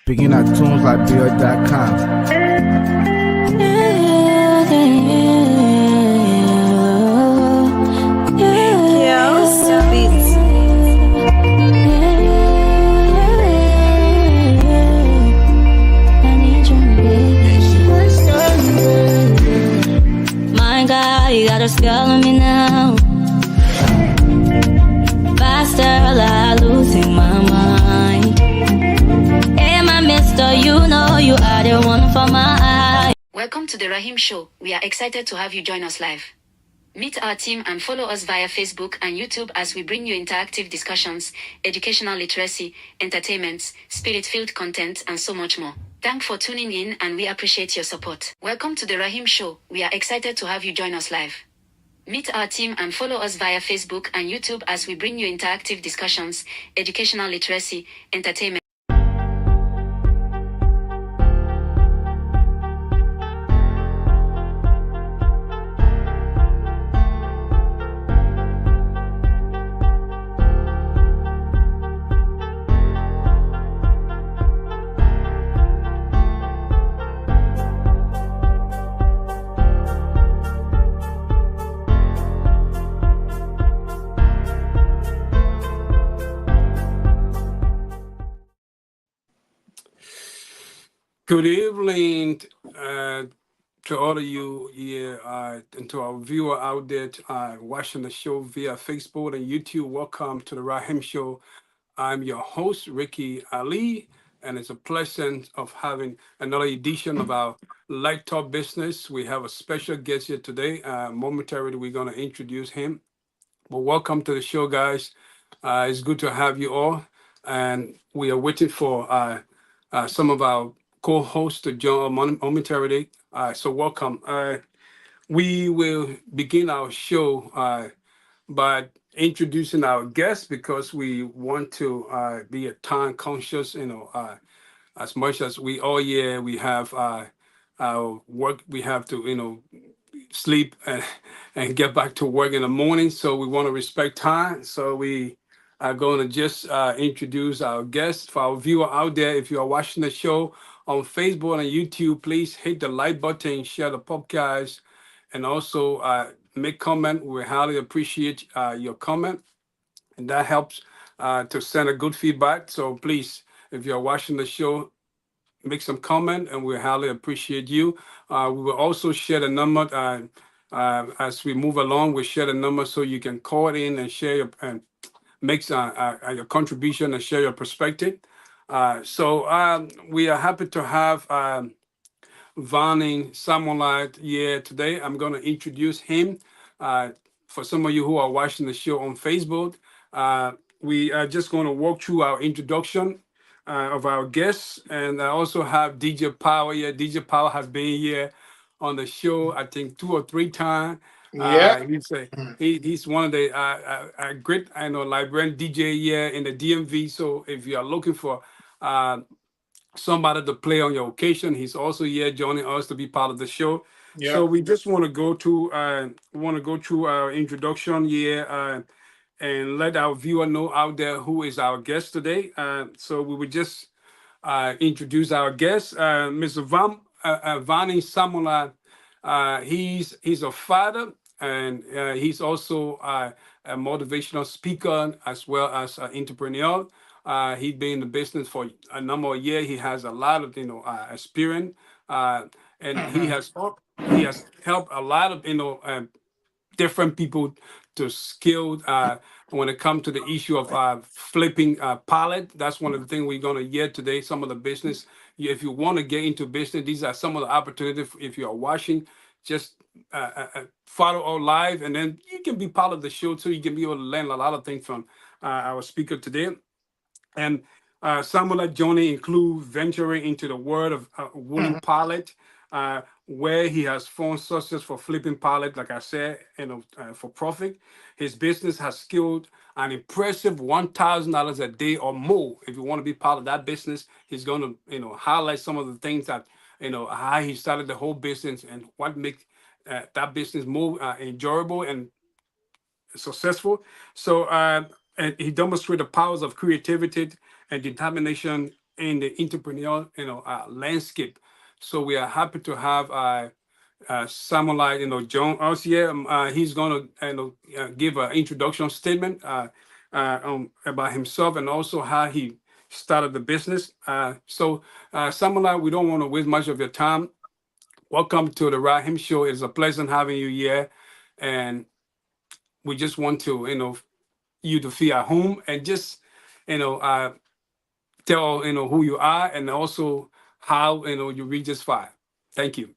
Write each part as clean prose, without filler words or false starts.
Begin at tuneslikeBoy.com. My God, you got a spell on me now. Faster, I'm losing my mind. Hey, my mister, you know you are the one for my eye. Welcome to the Rahim Show. We are excited to have you join us live. Meet our team and follow us via Facebook and YouTube as we bring you interactive discussions, educational literacy, entertainment, spirit-filled content, and so much more. Thanks for tuning in and we appreciate your support. Welcome to the Rahim Show. We are excited to have you join us live. Meet our team and follow us via Facebook and YouTube as we bring you interactive discussions, educational literacy, entertainment. Good evening to all of you here and to our viewer out there watching the show via Facebook and YouTube. Welcome to the Rahim Show. I'm your host, Ricky Ali, and it's a pleasure of having another edition of our Light Talk Business. We have a special guest here today. Momentarily, we're going to introduce him. But welcome to the show, guys. It's good to have you all. And we are waiting for some of our co-hosts to join momentarily. So welcome. We will begin our show by introducing our guests because we want to be time conscious, as much as we all year we have our work, we have to, sleep and get back to work in the morning. So we want to respect time. So we are going to just introduce our guests. For our viewer out there, if you are watching the show on Facebook and YouTube, please hit the like button, share the podcast, and also make comment. We highly appreciate your comment, and that helps to send a good feedback. So please, if you're watching the show, make some comment, and we highly appreciate you. We will also share the number as we move along. We'll share the number so you can call in and share your and make your contribution and share your perspective. So we are happy to have Vanning Samolite here today. I'm going to introduce him. For some of you who are watching the show on Facebook, we are just going to walk through our introduction of our guests. And I also have DJ Power here. DJ Power has been here on the show, I think, 2 or 3 times. He's one of the great, librarian DJ here in the DMV. So if you are looking for somebody to play on your occasion, he's also here joining us to be part of the show. So we just want to go through our introduction here and let our viewer know out there who is our guest today. So we would just introduce our guest, Mr. Vani Samula. He's a father, and he's also a motivational speaker as well as an entrepreneur. He's been in the business for a number of years. He has a lot of experience, and he has helped a lot of different people to skill when it comes to the issue of flipping pallet. That's one of the things we're going to hear today. Some of the business, if you want to get into business, these are some of the opportunities. If you are watching, just follow our live, and then you can be part of the show too. You can be able to learn a lot of things from our speaker today. And some of that journey include venturing into the world of wooden pallet, where he has found success for flipping pallet, like I said, for profit. His business has skilled an impressive $1,000 a day or more. If you want to be part of that business, he's going to, highlight some of the things that, how he started the whole business and what makes that business more enjoyable and successful. So, and he demonstrated the powers of creativity and determination in the entrepreneurial, landscape. So we are happy to have someone like John us here. He's going to give an introduction statement about himself and also how he started the business. Someone like, we don't want to waste much of your time. Welcome to the Rahim Show. It's a pleasure having you here, and we just want to you to feel at home and just you know uh, tell who you are and also how you reach this far. Thank you.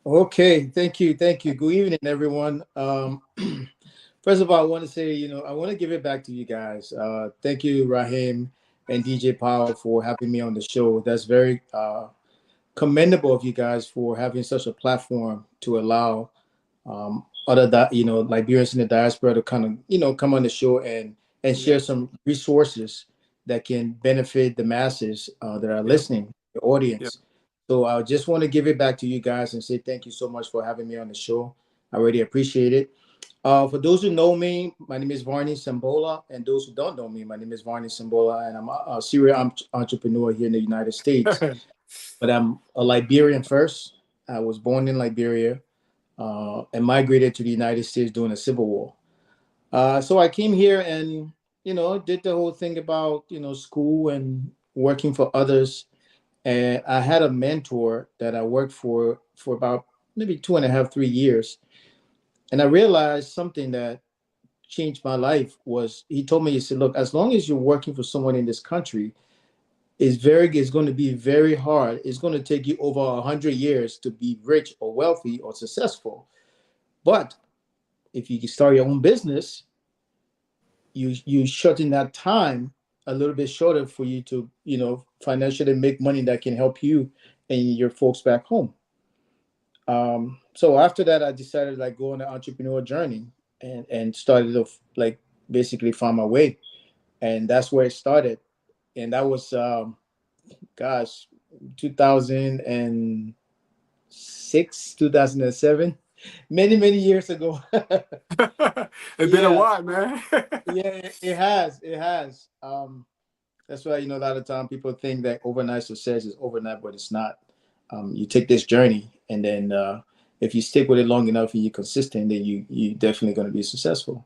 Okay, thank you. Good evening, everyone. First of all, I want to say, I want to give it back to you guys. Thank you, Rahim and DJ Powell, for having me on the show. That's very commendable of you guys for having such a platform to allow other that Liberians in the diaspora to kind of come on the show and share Yes. some resources that can benefit the masses that are Yeah. listening, the Yeah. audience. So I just want to give it back to you guys and say thank you so much for having me on the show. I really appreciate it. For those who know me, my name is Varney Sambola, and those who don't know me, my name is Varney Sambola, and I'm a serial entrepreneur here in the United States. But I'm a Liberian first. I was born in Liberia and migrated to the United States during the Civil War. So I came here and did the whole thing about school and working for others. And I had a mentor that I worked for about maybe 2.5, 3 years. And I realized something that changed my life was he told me, he said, look, as long as you're working for someone in this country, it's going to be very hard. It's going to take you over 100 years to be rich or wealthy or successful. But if you can start your own business, you shorten that time a little bit shorter for you to financially make money that can help you and your folks back home. So after that, I decided like go on an entrepreneur journey and started to like basically find my way, and that's where it started. And that was gosh, 2006, 2007, many years ago. It's been a Yeah, while, man. yeah, it has. That's why a lot of time people think that overnight success is overnight, but it's not. You take this journey, and then if you stick with it long enough and you're consistent, then you definitely going to be successful.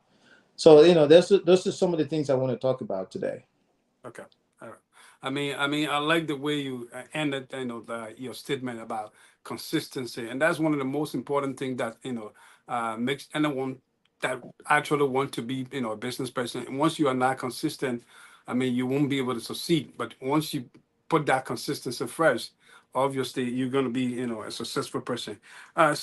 So those are some of the things I want to talk about today. Okay. All right. I mean, I like the way you ended, your statement about consistency, and that's one of the most important things that makes anyone that actually want to be, a business person. And once you are not consistent, I mean, you won't be able to succeed. But once you put that consistency first, obviously you're going to be, a successful person. I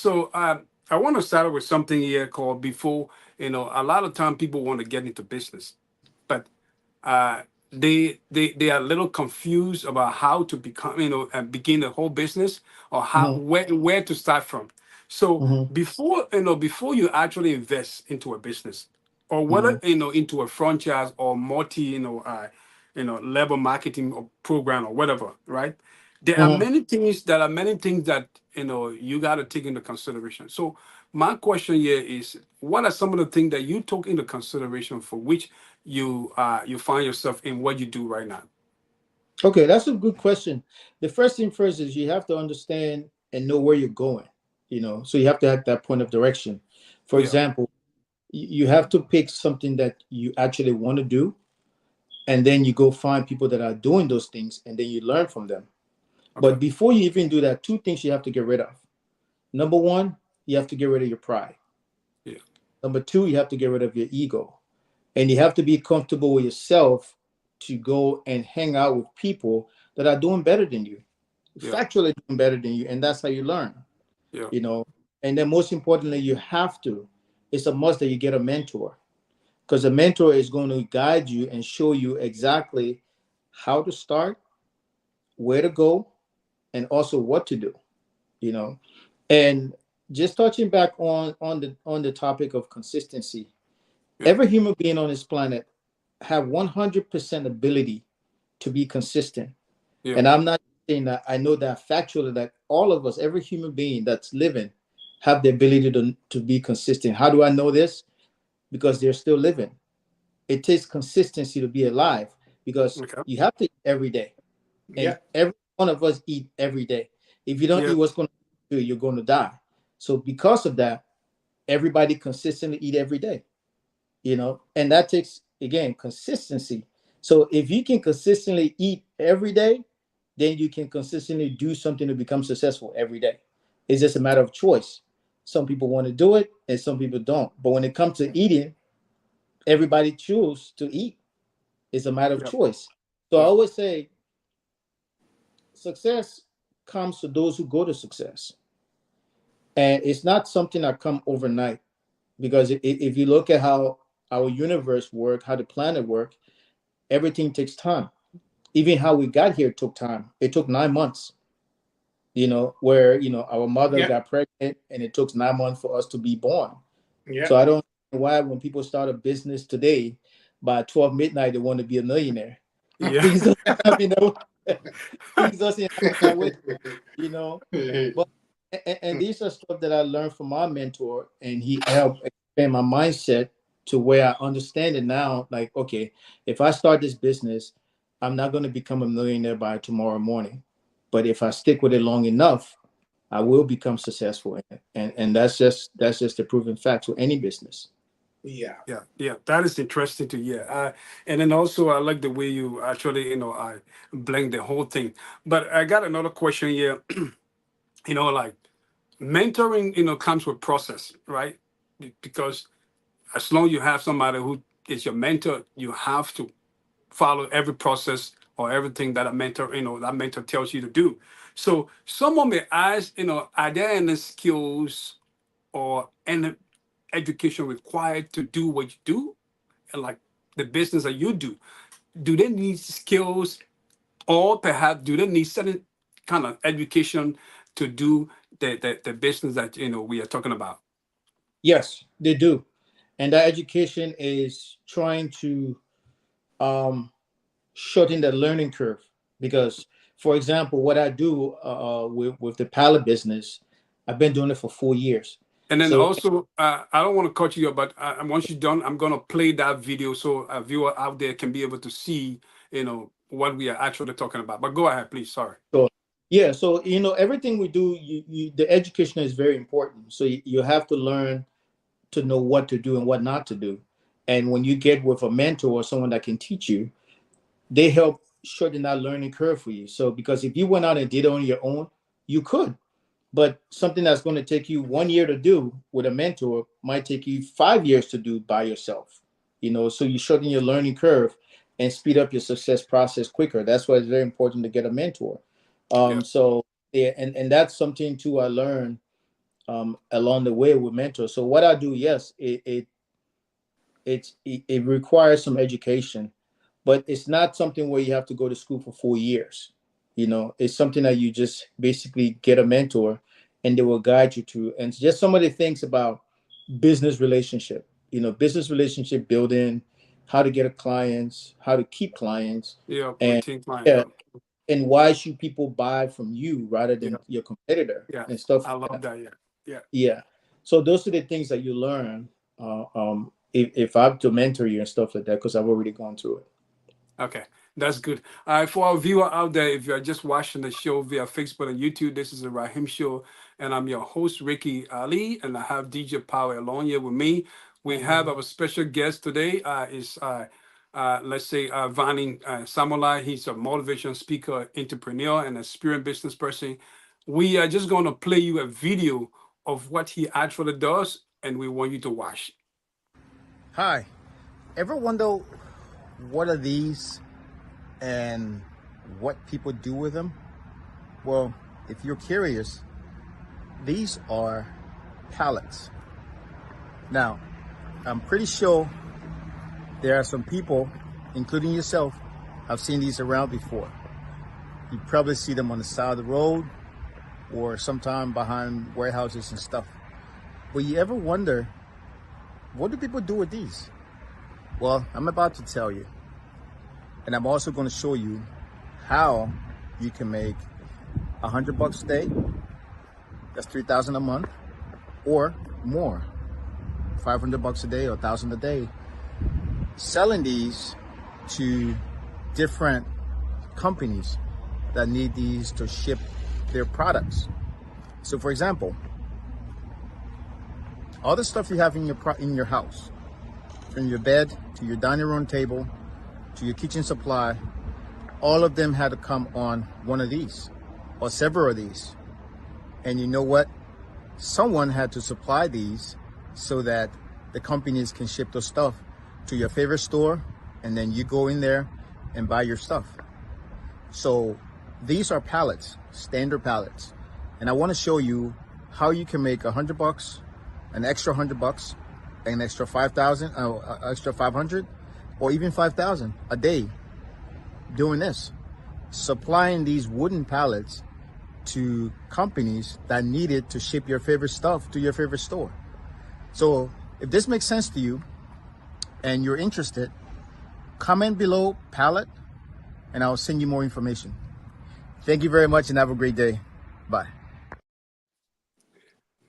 want to start with something here called before. A lot of time people want to get into business, but uh, they are a little confused about how to become and begin a whole business or how Hmm. where to start from. So Hmm. before you actually invest into a business or whether Hmm. into a franchise or multi level marketing or program or whatever, right? Hmm. There are many things that you got to take into consideration. So my question here is, what are some of the things that you took into consideration for which you find yourself in what you do right now? Okay, that's a good question. The first thing first is you have to understand and know where you're going. So you have to have that point of direction. For Yeah. example, you have to pick something that you actually want to do, and then you go find people that are doing those things, and then you learn from them. Okay. But before you even do that, two things you have to get rid of. Number one, you have to get rid of your pride. Yeah. Number two, you have to get rid of your ego. And you have to be comfortable with yourself to go and hang out with people that are doing better than you, Yeah. factually doing better than you. And that's how you learn, Yeah. you know. And then most importantly, you have to, it's a must that you get a mentor, because a mentor is going to guide you and show you exactly how to start, where to go, and also what to do, you know. And just touching back on the topic of consistency, Yeah. every human being on this planet have 100% ability to be consistent. Yeah. And I'm not saying that, I know that factually that all of us, every human being that's living, have the ability to be consistent. How do I know this? Because they're still living. It takes consistency to be alive, because Okay. you have to eat every day. And Yeah. every one of us eat every day. If you don't Yeah. eat what's going to do, you're going to die. So because of that, everybody consistently eat every day, and that takes, again, consistency. So if you can consistently eat every day, then you can consistently do something to become successful every day. It's just a matter of choice. Some people want to do it and some people don't. But when it comes to eating, everybody chooses to eat. It's a matter of Yeah. choice. So I Yeah. always say success comes to those who go to success. And it's not something that come overnight, because if you look at how our universe work, how the planet work, everything takes time. Even how we got here took time. It took 9 months, where, our mother Yeah. got pregnant and it took 9 months for us to be born. Yeah. So I don't know why when people start a business today, by 12 midnight, they want to be a millionaire. Yeah. Things doesn't happen that way. Things doesn't happen that way, you know. But and these are stuff that I learned from my mentor, and he helped expand my mindset to where I understand it now. Like, okay, if I start this business, I'm not going to become a millionaire by tomorrow morning, but if I stick with it long enough, I will become successful in it. And that's just the proven fact for any business. Yeah, yeah, yeah. That is interesting to hear. And then also, I like the way you actually, I blend the whole thing. But I got another question here. Like mentoring, comes with process, right? Because as long as you have somebody who is your mentor, you have to follow every process or everything that a mentor, that mentor tells you to do. So someone may ask, are there any skills or any education required to do what you do, and like the business that you do they need skills, or perhaps do they need certain kind of education to do the business that we are talking about? Yes, they do. And that education is trying to um, shorten the learning curve. Because, for example, what I do with the pallet business, I've been doing it for 4 years. And then So, also, I don't want to cut you up, but once you're done, I'm gonna play that video so a viewer out there can be able to see, what we are actually talking about. But go ahead, please. Sorry. so yeah, so everything we do, the education is very important. So you have to learn to know what to do and what not to do. And when you get with a mentor or someone that can teach you, they help shorten that learning curve for you. So because if you went out and did it on your own, you could. But something that's going to take you 1 year to do with a mentor might take you 5 years to do by yourself. So you shorten your learning curve and speed up your success process quicker. That's why it's very important to get a mentor. Yeah. So yeah, and that's something too I learned along the way with mentors. So what I do, yes, it requires some education, but it's not something where you have to go to school for 4 years. It's something that you just basically get a mentor and they will guide you through. And just some of the things about business relationship building, how to get a clients, how to keep clients, Yeah. and Retain client. yeah, Yeah. and why should people buy from you rather Yeah. than your competitor Yeah. and stuff I like love that. that. Yeah. Yeah. Yeah. So those are the things that you learn if I have to mentor you and stuff like that, because I've already gone through it. Okay, that's good. For our viewer out there, if you're just watching the show via Facebook and YouTube, this is the Rahim Show, and I'm your host, Ricky Ali, and I have DJ Power along here with me. We have our special guest today, is let's say Vani Samolai. He's a motivation speaker, entrepreneur, and experienced business person. We are just going to play you a video of what he actually does, and we want you to watch. Hi. Ever wonder what are these and what people do with them? Well, if you're curious, these are pallets. Now, I'm pretty sure there are some people, including yourself, have seen these around before. You probably see them on the side of the road or sometime behind warehouses and stuff. But you ever wonder, what do people do with these? Well, I'm about to tell you. And I'm also going to show you how you can make $100 a day. That's $3,000 a month, or more, $500 a day or $1,000 a day, selling these to different companies that need these to ship their products. So for example, all the stuff you have in your house, from your bed to your dining room table to your kitchen supply, all of them had to come on one of these or several of these. And you know what? Someone had to supply these so that the companies can ship the stuff to your favorite store, and then you go in there and buy your stuff. So these are pallets, standard pallets. And I want to show you how you can make $100, an extra $100, an extra 5,000, extra 500, or even 5,000 a day doing this, supplying these wooden pallets to companies that need it to ship your favorite stuff to your favorite store. So if this makes sense to you and you're interested, comment below pallet and I'll send you more information. Thank you very much and have a great day. Bye.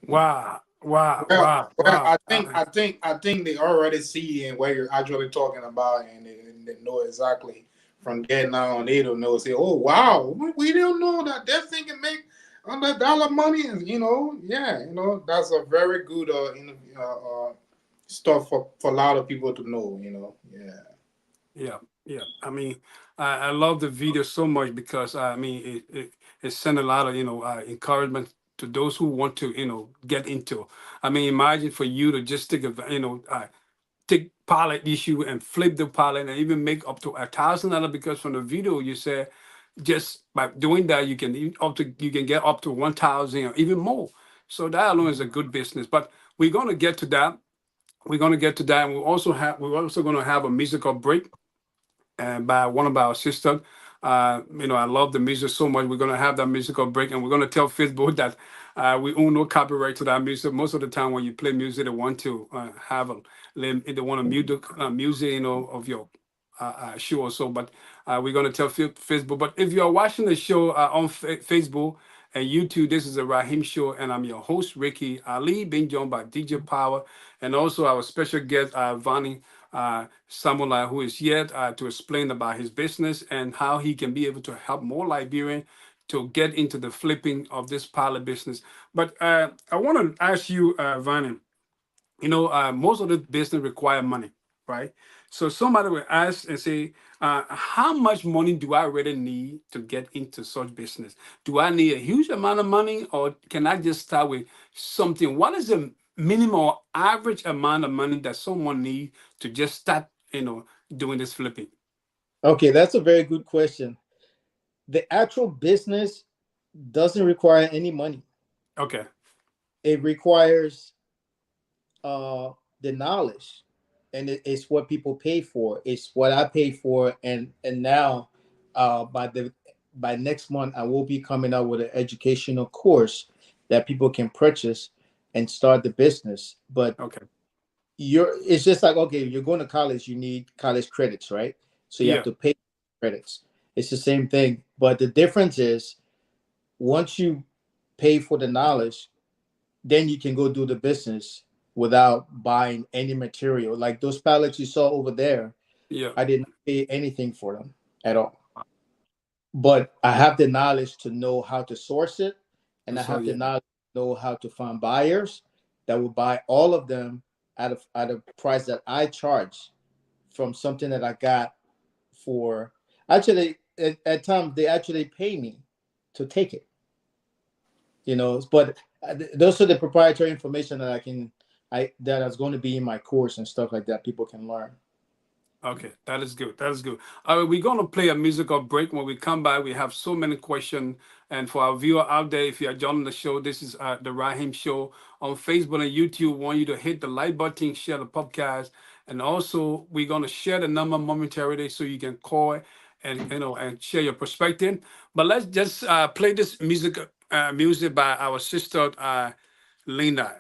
Wow, wow, Well, wow, well, wow. I think they already see and what you're actually talking about, and they know exactly. From there now on, they don't know. Say, oh wow, we don't know that thing can make $100 money, and yeah, that's a very good stuff for a lot of people to know. Yeah. Yeah, yeah. I mean, I love the video so much because I mean, it sent a lot of encouragement to those who want to get into. I mean, imagine for you to just take a take pallet issue and flip the pallet and even make up to $1,000 because from the video you said just by doing that you can get up to 1,000 or even more. So that alone is a good business. But we're gonna get to that. We're gonna get to that, and we're also gonna have a musical break and by one of our sisters. I love the music so much. We're gonna have that musical break, and we're gonna tell Facebook that we own no copyright to that music. Most of the time, when you play music, they want to they want to mute the music, of your show or so. But we're gonna tell Facebook. But if you are watching the show on Facebook and YouTube, this is the Rahim Show, and I'm your host Ricky Ali, being joined by DJ Power, and also our special guest Vani. Someone who is here to explain about his business and how he can be able to help more Liberians to get into the flipping of this pallet business. But I want to ask you, Vani, most of the business require money, right? So somebody will ask and say, how much money do I really need to get into such business? Do I need a huge amount of money, or can I just start with something? What is the minimum or average amount of money that someone needs to just start, doing this flipping? Okay, that's a very good question. The actual business doesn't require any money. Okay. It requires the knowledge, and it's what people pay for. It's what I pay for, and now by next month I will be coming out with an educational course that people can purchase and start the business. But okay, it's just like, okay, you're going to college, you need college credits, right? So you have to pay credits. It's the same thing, but the difference is once you pay for the knowledge, then you can go do the business without buying any material. Like those pallets you saw over there, I didn't pay anything for them at all. But I have the knowledge to know how to source it, and I have the knowledge to know how to find buyers that will buy all of them at a price that I charge from something that I got for. Actually, at times they actually pay me to take it. But those are the proprietary information that that is going to be in my course and stuff like that. People can learn. Okay, that is good. That is good. We're going to play a musical break. When we come back, we have so many questions. And for our viewer out there, if you are joining the show, this is the Rahim Show on Facebook and YouTube. We want you to hit the like button, share the podcast, and also we're going to share the number momentarily so you can call and and share your perspective. But let's just play this music by our sister Linda.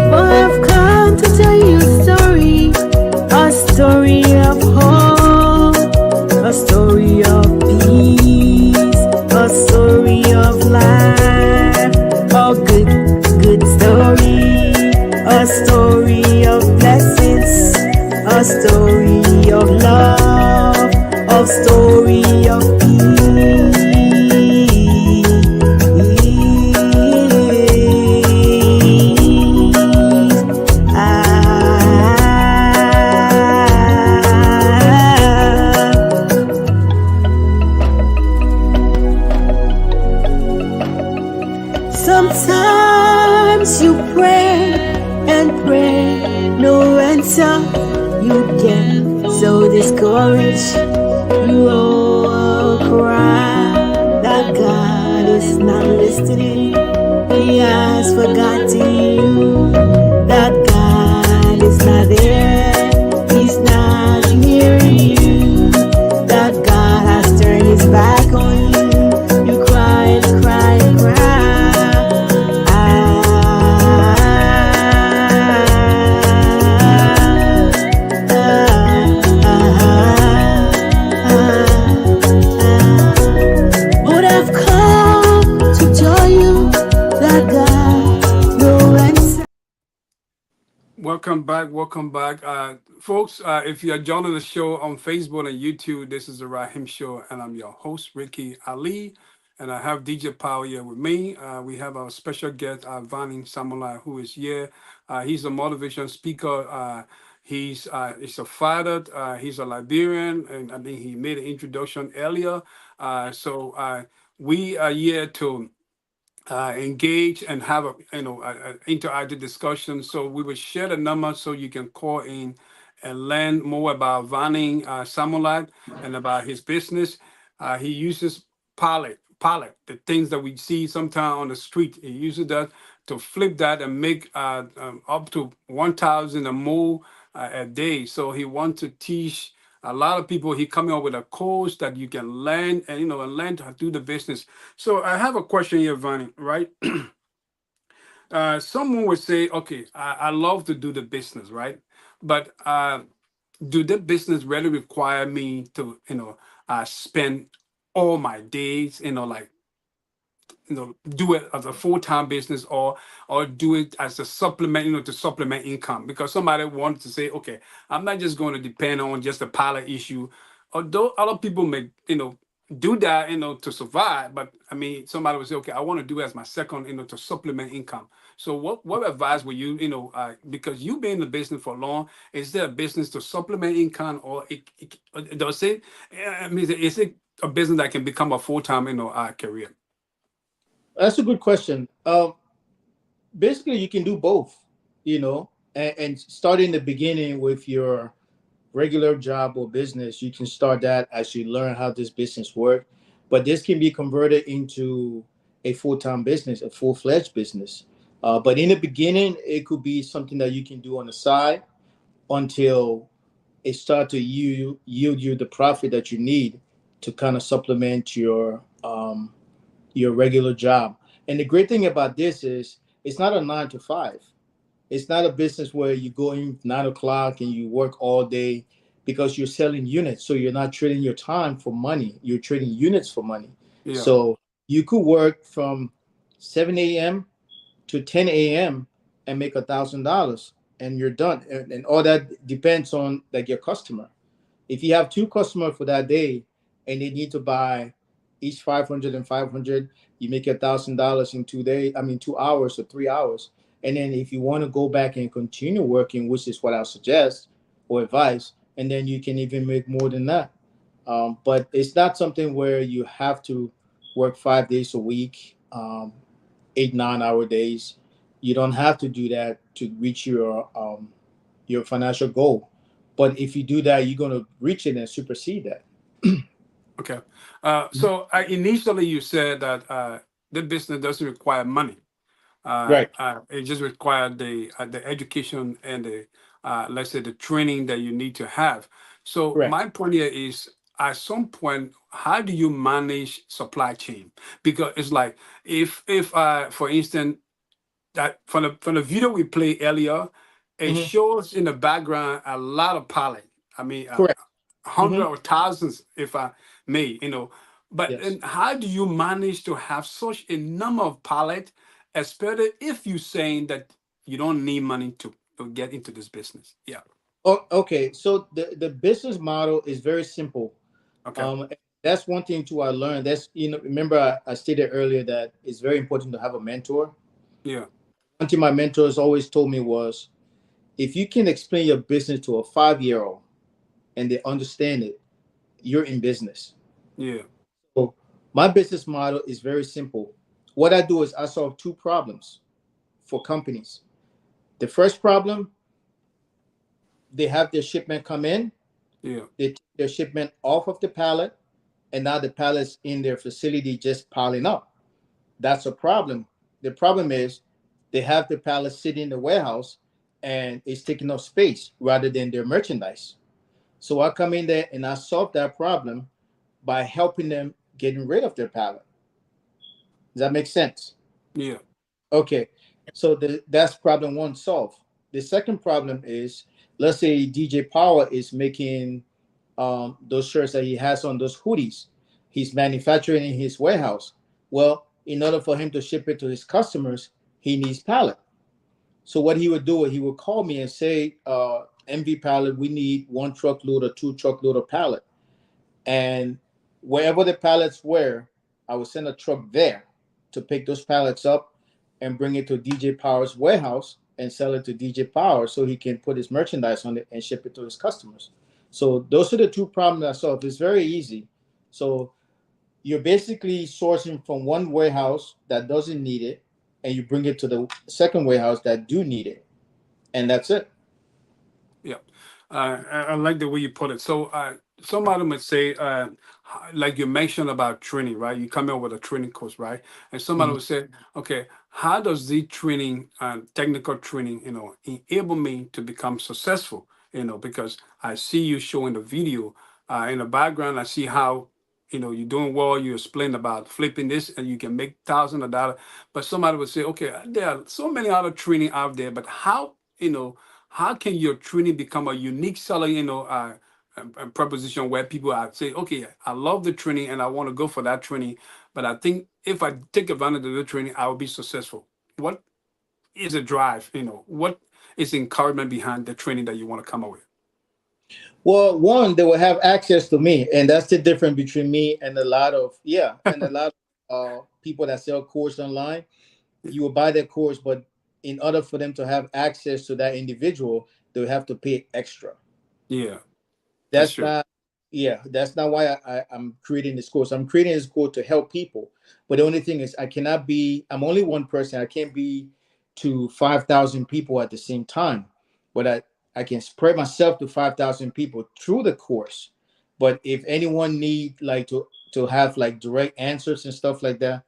I've come a story of blessings, a story of love, a story of peace. Sometimes you pray and pray, no answer you get so discouraged. You all cry that God is not listening. He has forgotten you. That God is not there. He's not hearing you. That God has turned his back on you. You cry and cry and cry. But I've come to tell you that God no answer. Welcome back. Welcome back. Folks, if you are joining the show on Facebook and YouTube, this is the Rahim Show, and I'm your host, Ricky Ali. And I have DJ Power here with me. We have our special guest, Vani Samulai, who is here. He's a motivation speaker. He's a father. He's a Liberian, and I think he made an introduction earlier. So we are here to engage and have a interactive discussion. So we will share the number so you can call in and learn more about Vani Samulat and about his business. He uses the things that we see sometimes on the street. He uses that to flip that and make up to 1,000 or more a day. So he wants to teach a lot of people. He coming up with a course that you can learn and and learn to do the business. So I have a question here, Vani, right? Someone would say, okay, I love to do the business, right? But do the business really require me to spend all my days, like do it as a full-time business, or do it as a supplement, to supplement income? Because somebody wanted to say, okay, I'm not just going to depend on just a pilot issue. Although other people may do that to survive, but I mean, somebody would say, okay, I want to do it as my second, to supplement income. So what advice would you, because you've been in the business for long, is there a business to supplement income, or does it, I mean, is it a business that can become a full-time career? That's a good question. Basically, you can do both, and start in the beginning with your regular job or business. You can start that as you learn how this business works. But this can be converted into a full-time business, a full-fledged business. But in the beginning, it could be something that you can do on the side until it start to yield you the profit that you need to kind of supplement your regular job. And the great thing about this is it's not a 9 to 5. It's not a business where you go in 9 o'clock and you work all day, because you're selling units. So you're not trading your time for money. You're trading units for money. Yeah. So you could work from 7 a.m. to 10 a.m. and make $1,000 and you're done. And all that depends on like your customer. If you have two customers for that day and they need to buy each 500 and 500, you make $1,000 in 2 days. I mean, 2 hours or 3 hours. And then if you want to go back and continue working, which is what I suggest or advise, and then you can even make more than that. But it's not something where you have to work 5 days a week, 8, 9 hour days. You don't have to do that to reach your financial goal. But if you do that, you're going to reach it and supersede that. Okay. So initially you said that the business doesn't require money. Right. It just requires the education and the let's say the training that you need to have. So Correct. my point here is, at some point, how do you manage supply chain? Because it's like, if for instance, that from the video we played earlier, it Hmm. shows in the background a lot of pallet. I mean, Correct. Hmm. hundred or thousands, if I may, But Yes. and how do you manage to have such a number of pallet, especially if you're saying that You don't need money to get into this business. Yeah. Oh, okay. So the business model is very simple. Okay. Um, that's one thing too I learned. That's, remember I stated earlier that it's very important to have a mentor. Yeah. One thing my mentors always told me was, if you can explain your business to a 5-year-old and they understand it, you're in business. Yeah. So my business model is very simple. What I do is I solve two problems for companies. The first problem, they have their shipment come in, Yeah. they take their shipment off of the pallet, and now the pallet's in their facility just piling up. That's a problem. The problem is they have the pallet sitting in the warehouse and it's taking up space rather than their merchandise. So I come in there and I solve that problem by helping them getting rid of their pallet. Does that make sense? Yeah. Okay. So that's problem one solved. The second problem is, let's say DJ Power is making those shirts that he has on, those hoodies. He's manufacturing in his warehouse. Well, in order for him to ship it to his customers, he needs pallet. So what he would do, he would call me and say, MV Pallet, we need 1 truckload or 2 truckload of pallet. And wherever the pallets were, I would send a truck there to pick those pallets up and bring it to DJ Power's warehouse and sell it to DJ Power so he can put his merchandise on it and ship it to his customers. So those are the two problems I solved. It's very easy. So you're basically sourcing from one warehouse that doesn't need it, and you bring it to the second warehouse that do need it, and that's it. Yeah, I like the way you put it. So, somebody might say, like you mentioned about training, right? You come up with a training course, right? And somebody Mhm. would say, okay, how does the training, technical training, enable me to become successful? Because I see you showing the video in the background. I see how you're doing well. You explain about flipping this, and you can make thousands of dollars. But somebody would say, okay, there are so many other training out there, but how can your training become a unique selling, a proposition where people are say, okay, I love the training and I want to go for that training, but I think if I take advantage of the training, I will be successful. What is a drive? What is the encouragement behind the training that you want to come up with? Well, one, they will have access to me, and that's the difference between me and a lot of people that sell course online. You will buy their course, but in order for them to have access to that individual, they will have to pay extra. Yeah, that's That's true. not, yeah, that's not why I'm creating this course. I'm creating this course to help people. But the only thing is, I'm only one person. I can't be to 5,000 people at the same time. But I can spread myself to 5,000 people through the course. But if anyone need like to have like direct answers and stuff like that,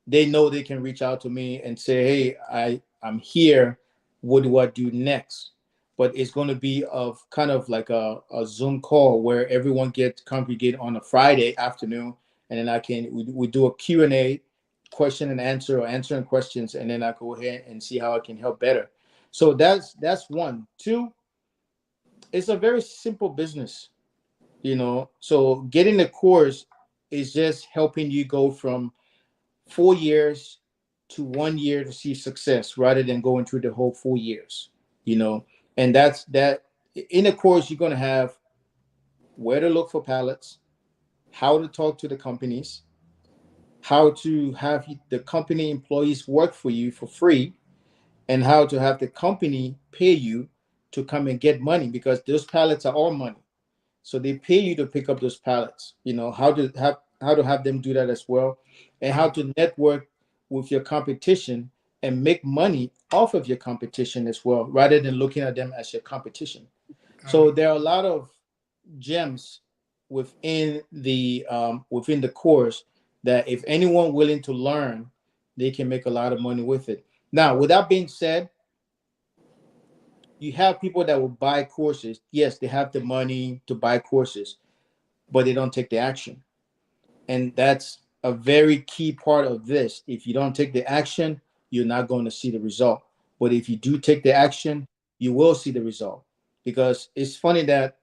they know they can reach out to me and say, "Hey, I'm here. What do I do next?" But it's going to be of kind of like a Zoom call where everyone gets congregate on a Friday afternoon, and then we do a Q&A, question and answer, or answering questions, and then I go ahead and see how I can help better. So that's one. Two, it's a very simple business, So getting the course is just helping you go from 4 years to 1 year to see success rather than going through the whole 4 years, you know. And that's that. In the course, you're going to have where to look for pallets, how to talk to the companies, how to have the company employees work for you for free, and how to have the company pay you to come and get money, because those pallets are all money. So they pay you to pick up those pallets. How to have them do that as well, and how to network with your competition and make money off of your competition as well, rather than looking at them as your competition. So there are a lot of gems within the course that if anyone willing to learn, they can make a lot of money with it. Now, with that being said, you have people that will buy courses. Yes, they have the money to buy courses, but they don't take the action. And that's a very key part of this. If you don't take the action, you're not going to see the result. But if you do take the action, you will see the result. Because it's funny that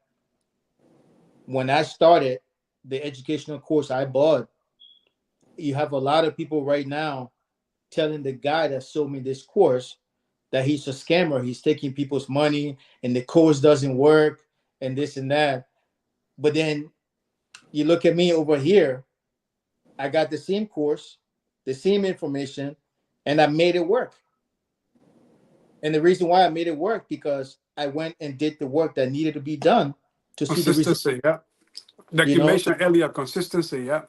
when I started the educational course I bought, you have a lot of people right now telling the guy that sold me this course that he's a scammer. He's taking people's money and the course doesn't work and this and that. But then you look at me over here, I got the same course, the same information, and I made it work. And the reason why I made it work because I went and did the work that needed to be done to see the result. Consistency, yeah. Like You you know, mentioned earlier, consistency, yeah.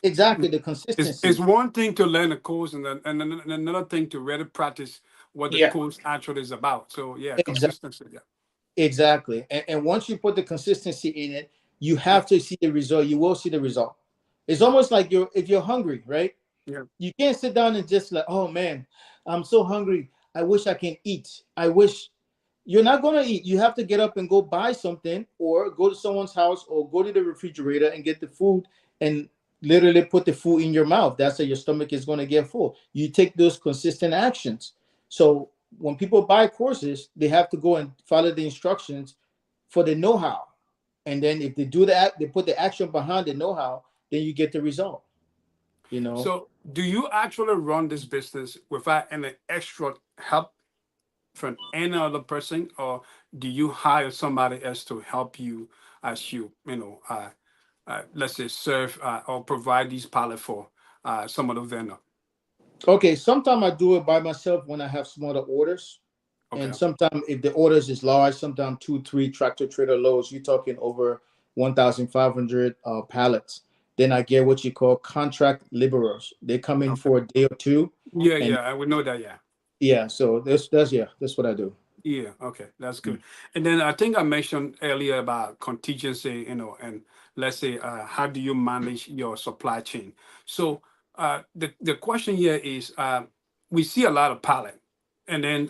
exactly the It's consistency. one thing to learn a course, and another thing to really practice what the Yeah. course actually is about. So yeah, Exactly. consistency, yeah. Exactly. And once you put the consistency in it, you have to see the result. You will see the result. It's almost like you're if you're hungry, right? Yeah. You can't sit down and just like, oh man, I'm so hungry. I wish I can eat. I wish you're not gonna eat. You have to get up and go buy something, or go to someone's house, or go to the refrigerator and get the food and literally put the food in your mouth. That's how your stomach is gonna get full. You take those consistent actions. So when people buy courses, they have to go and follow the instructions for the know-how. And then if they do that, they put the action behind the know-how, then you get the result. You know. So do you actually run this business without any extra help from any other person, or do you hire somebody else to help you as let's say serve or provide these pallet for some of the vendor? Okay, sometimes I do it by myself when I have smaller orders. Okay. And sometimes if the orders is large, sometimes two, three tractor trailer loads, you're talking over 1,500 pallets. Then I get what you call contract laborers. They come in Okay. for a day or two, Yeah, and yeah, I would know that. Yeah. yeah, so that's yeah, that's what I do. Yeah, okay, that's good. And then I think I mentioned earlier about contingency, and let's say, how do you manage your supply chain? So the question here is, we see a lot of pallet, and then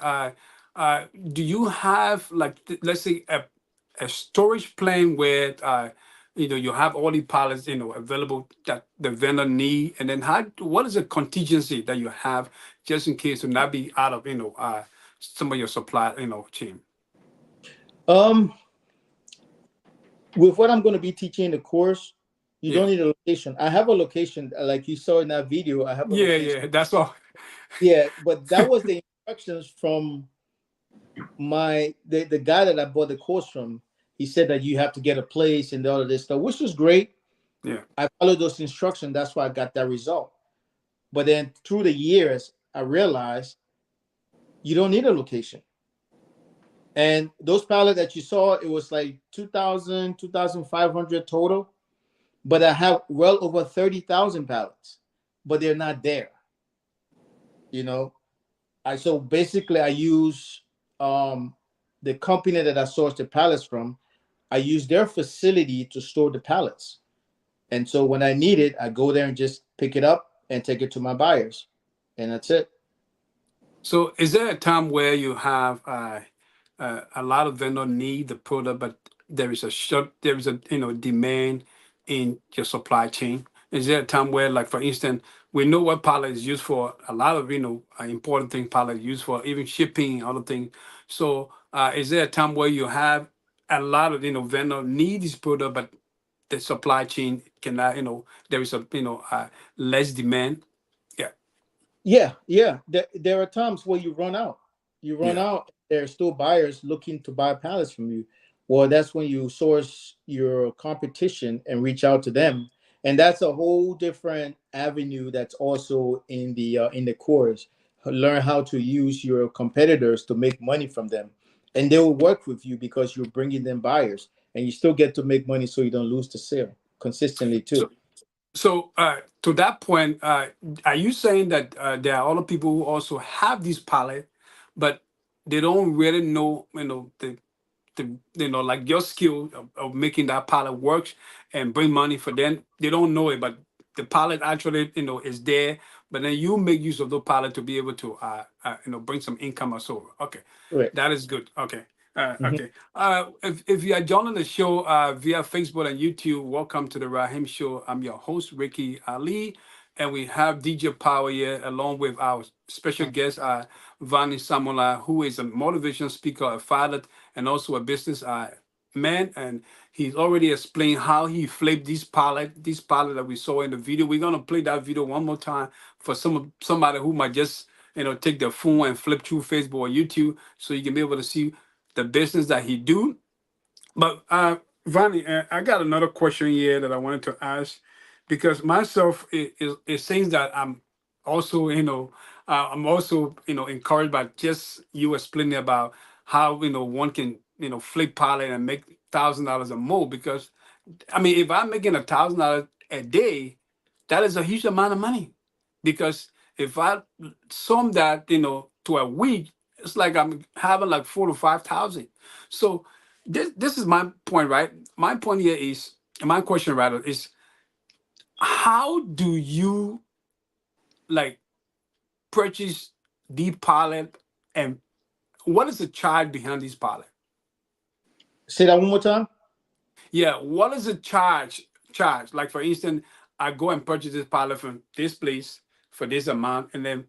do you have like let's say a storage plan where you have all the pallets available that the vendor need, and then what is the contingency that you have just in case to not be out of some of your supply chain? Um, with what I'm going to be teaching in the course, you Yeah, don't need a location. I have a location, like you saw in that video. I have a yeah, location. yeah. That's all. Yeah, but that was the instructions from the guy that I bought the course from. He said that you have to get a place and all of this stuff, which was great. Yeah. I followed those instructions. That's why I got that result. But then through the years, I realized you don't need a location. And those pallets that you saw, it was like 2,000, 2,500 total. But I have well over 30,000 pallets, but they're not there. You know, so basically I use the company that I sourced the pallets from. I use their facility to store the pallets. And so when I need it, I go there and just pick it up and take it to my buyers. And that's it. So, is there a time where you have a lot of vendor need the product, but there is a demand in your supply chain? Is there a time where, like for instance, we know what pallet is used for? A lot of important thing pallet is used for, even shipping and other things. So, is there a time where you have a lot of vendor need this product, but the supply chain cannot, there is a less demand? Yeah, Yeah, yeah. There are times where you run out. You run yeah. out. There are still buyers looking to buy pallets from you. Well, that's when you source your competition and reach out to them, and that's a whole different avenue. That's also in the course. Learn how to use your competitors to make money from them, and they will work with you because you're bringing them buyers, and you still get to make money, so you don't lose the sale consistently too. So, to that point, are you saying that there are other people who also have this palette, but they don't really know, like your skill of making that palette works and bring money for them? They don't know it, but the palette actually, is there. But then you make use of the palette to be able to, bring some income or so. Okay, Right. that is good. Okay. Mhm. Okay. If you are joining the show via Facebook and YouTube, welcome to the Rahim Show. I'm your host, Ricky Ali, and we have DJ Power here along with our special guest, Vani Samola, who is a motivation speaker, a father, and also a business man. And he's already explained how he flipped this palette that we saw in the video. We're gonna play that video one more time for somebody who might just take their phone and flip through Facebook or YouTube, so you can be able to see the business that he do. But Vonnie, I got another question here that I wanted to ask, because myself it seems that I'm also, I'm also, encouraged by just you explaining about how, one can, flip pallet and make $1,000 or more. Because I mean, if I'm making $1,000 a day, that is a huge amount of money. Because if I sum that, to a week, it's like I'm having like 4 to 5 thousand. So this is my point, right? My point here is, my question rather is, how do you like purchase the pilot, and what is the charge behind these pilot? Say that one more time. Yeah, what is the charge? Like, for instance, I go and purchase this pilot from this place for this amount, and then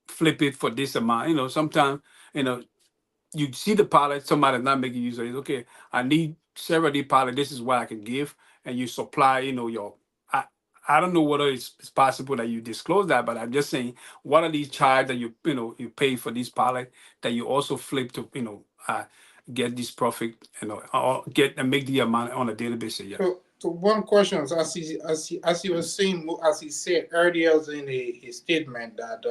flip it for this amount. Sometimes, you know, you see the pilot, somebody not making use of it. Okay, I need several of the pilot. This is what I can give, and you supply. Your. I don't know whether it's possible that you disclose that, but I'm just saying, what are these charges that you pay for this pilot that you also flip to get this profit, or get and make the amount on a daily basis. Yeah. So one question, as he was saying, as he said earlier in his statement, that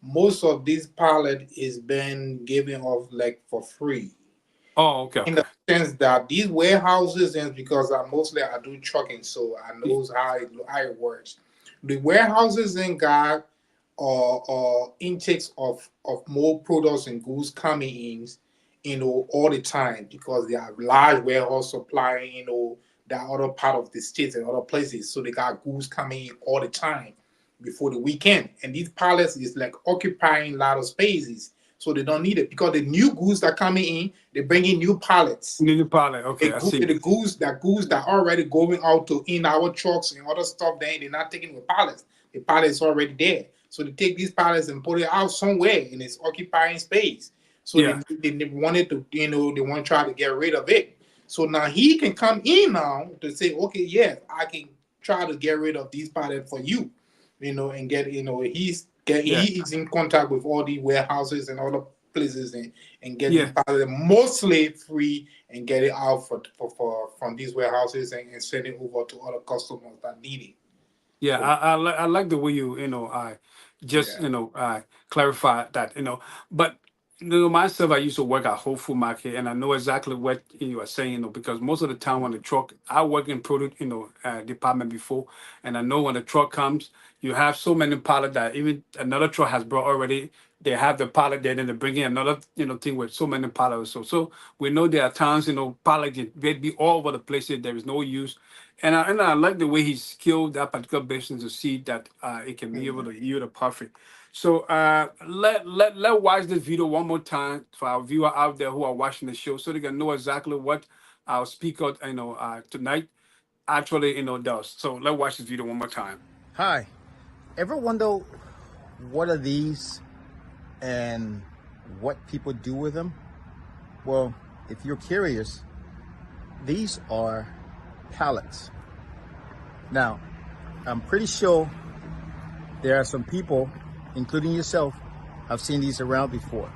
most of this pallet is being given off like for free. Oh, okay. In the sense that these warehouses, and because I do trucking, so I know how it works. The warehouses in God are intakes of more products and goods coming in, all the time, because they have large warehouse supplying, that other part of the states and other places. So they got goods coming in all the time before the weekend. And these pallets is like occupying a lot of spaces. So they don't need it, because the new goods that are coming in, they bring in new pallets. New pallet, okay. I see. The goods that are already going out to in our trucks and other stuff, they're not taking the pallets. The pallet is already there. So they take these pallets and put it out somewhere, and it's occupying space. So they wanted to, they want to try to get rid of it. So now he can come in now to say, okay, yeah, I can try to get rid of these pallets for you, and get, he is in contact with all the warehouses and other places, and get these pallets mostly free, and get it out from these warehouses, and send it over to other customers that need it. Yeah, so, I like the way you clarify that, but myself, I used to work at Whole Food Market, and I know exactly what you are saying, because most of the time on the truck, I work in product, department before, and I know when the truck comes, you have so many pallets that even another truck has brought already. They have the pallet there, then they bring in another, thing with so many pallets. So we know there are times, pallet can be all over the place. There is no use. And I like the way he skilled that particular business to see that it can be able to yield a profit. So let watch this video one more time for our viewer out there who are watching the show, so they can know exactly what our speaker tonight actually does. So let's watch this video one more time. Hi, ever wonder what are these and what people do with them? Well, if you're curious, these are pallets. Now, I'm pretty sure there are some people, including yourself, have seen these around before.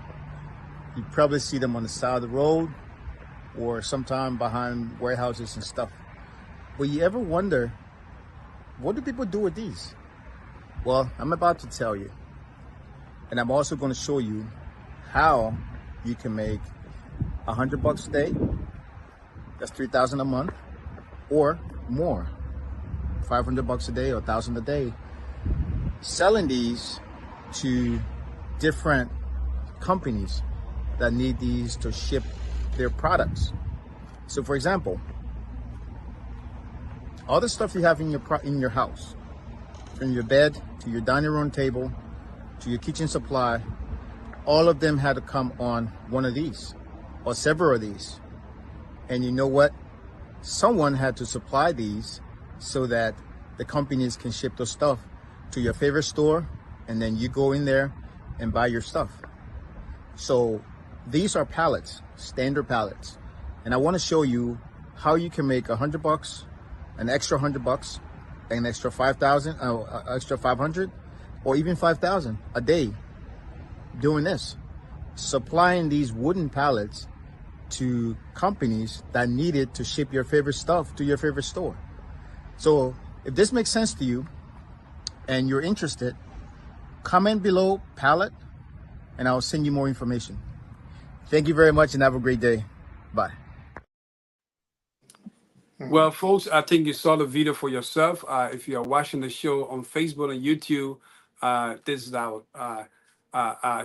You probably see them on the side of the road or sometime behind warehouses and stuff. But you ever wonder, what do people do with these? Well, I'm about to tell you. And I'm also going to show you how you can make $100 a day. That's $3,000 a month, or more, $500 a day or $1,000 a day, selling these to different companies that need these to ship their products. So, for example, all the stuff you have in your house, from your bed to your dining room table to your kitchen supply, all of them had to come on one of these or several of these. And you know what? Someone had to supply these so that the companies can ship the stuff to your favorite store, and then you go in there and buy your stuff. So these are pallets, standard pallets. And I want to show you how you can make $100, an extra $100, an extra 5,000, extra 500, or even 5,000 a day doing this, supplying these wooden pallets to companies that need it to ship your favorite stuff to your favorite store. So if this makes sense to you and you're interested, comment below pallet and I'll send you more information. Thank you very much and have a great day. Bye. Well, folks, I think you saw the video for yourself. If you are watching the show on Facebook and YouTube, this is our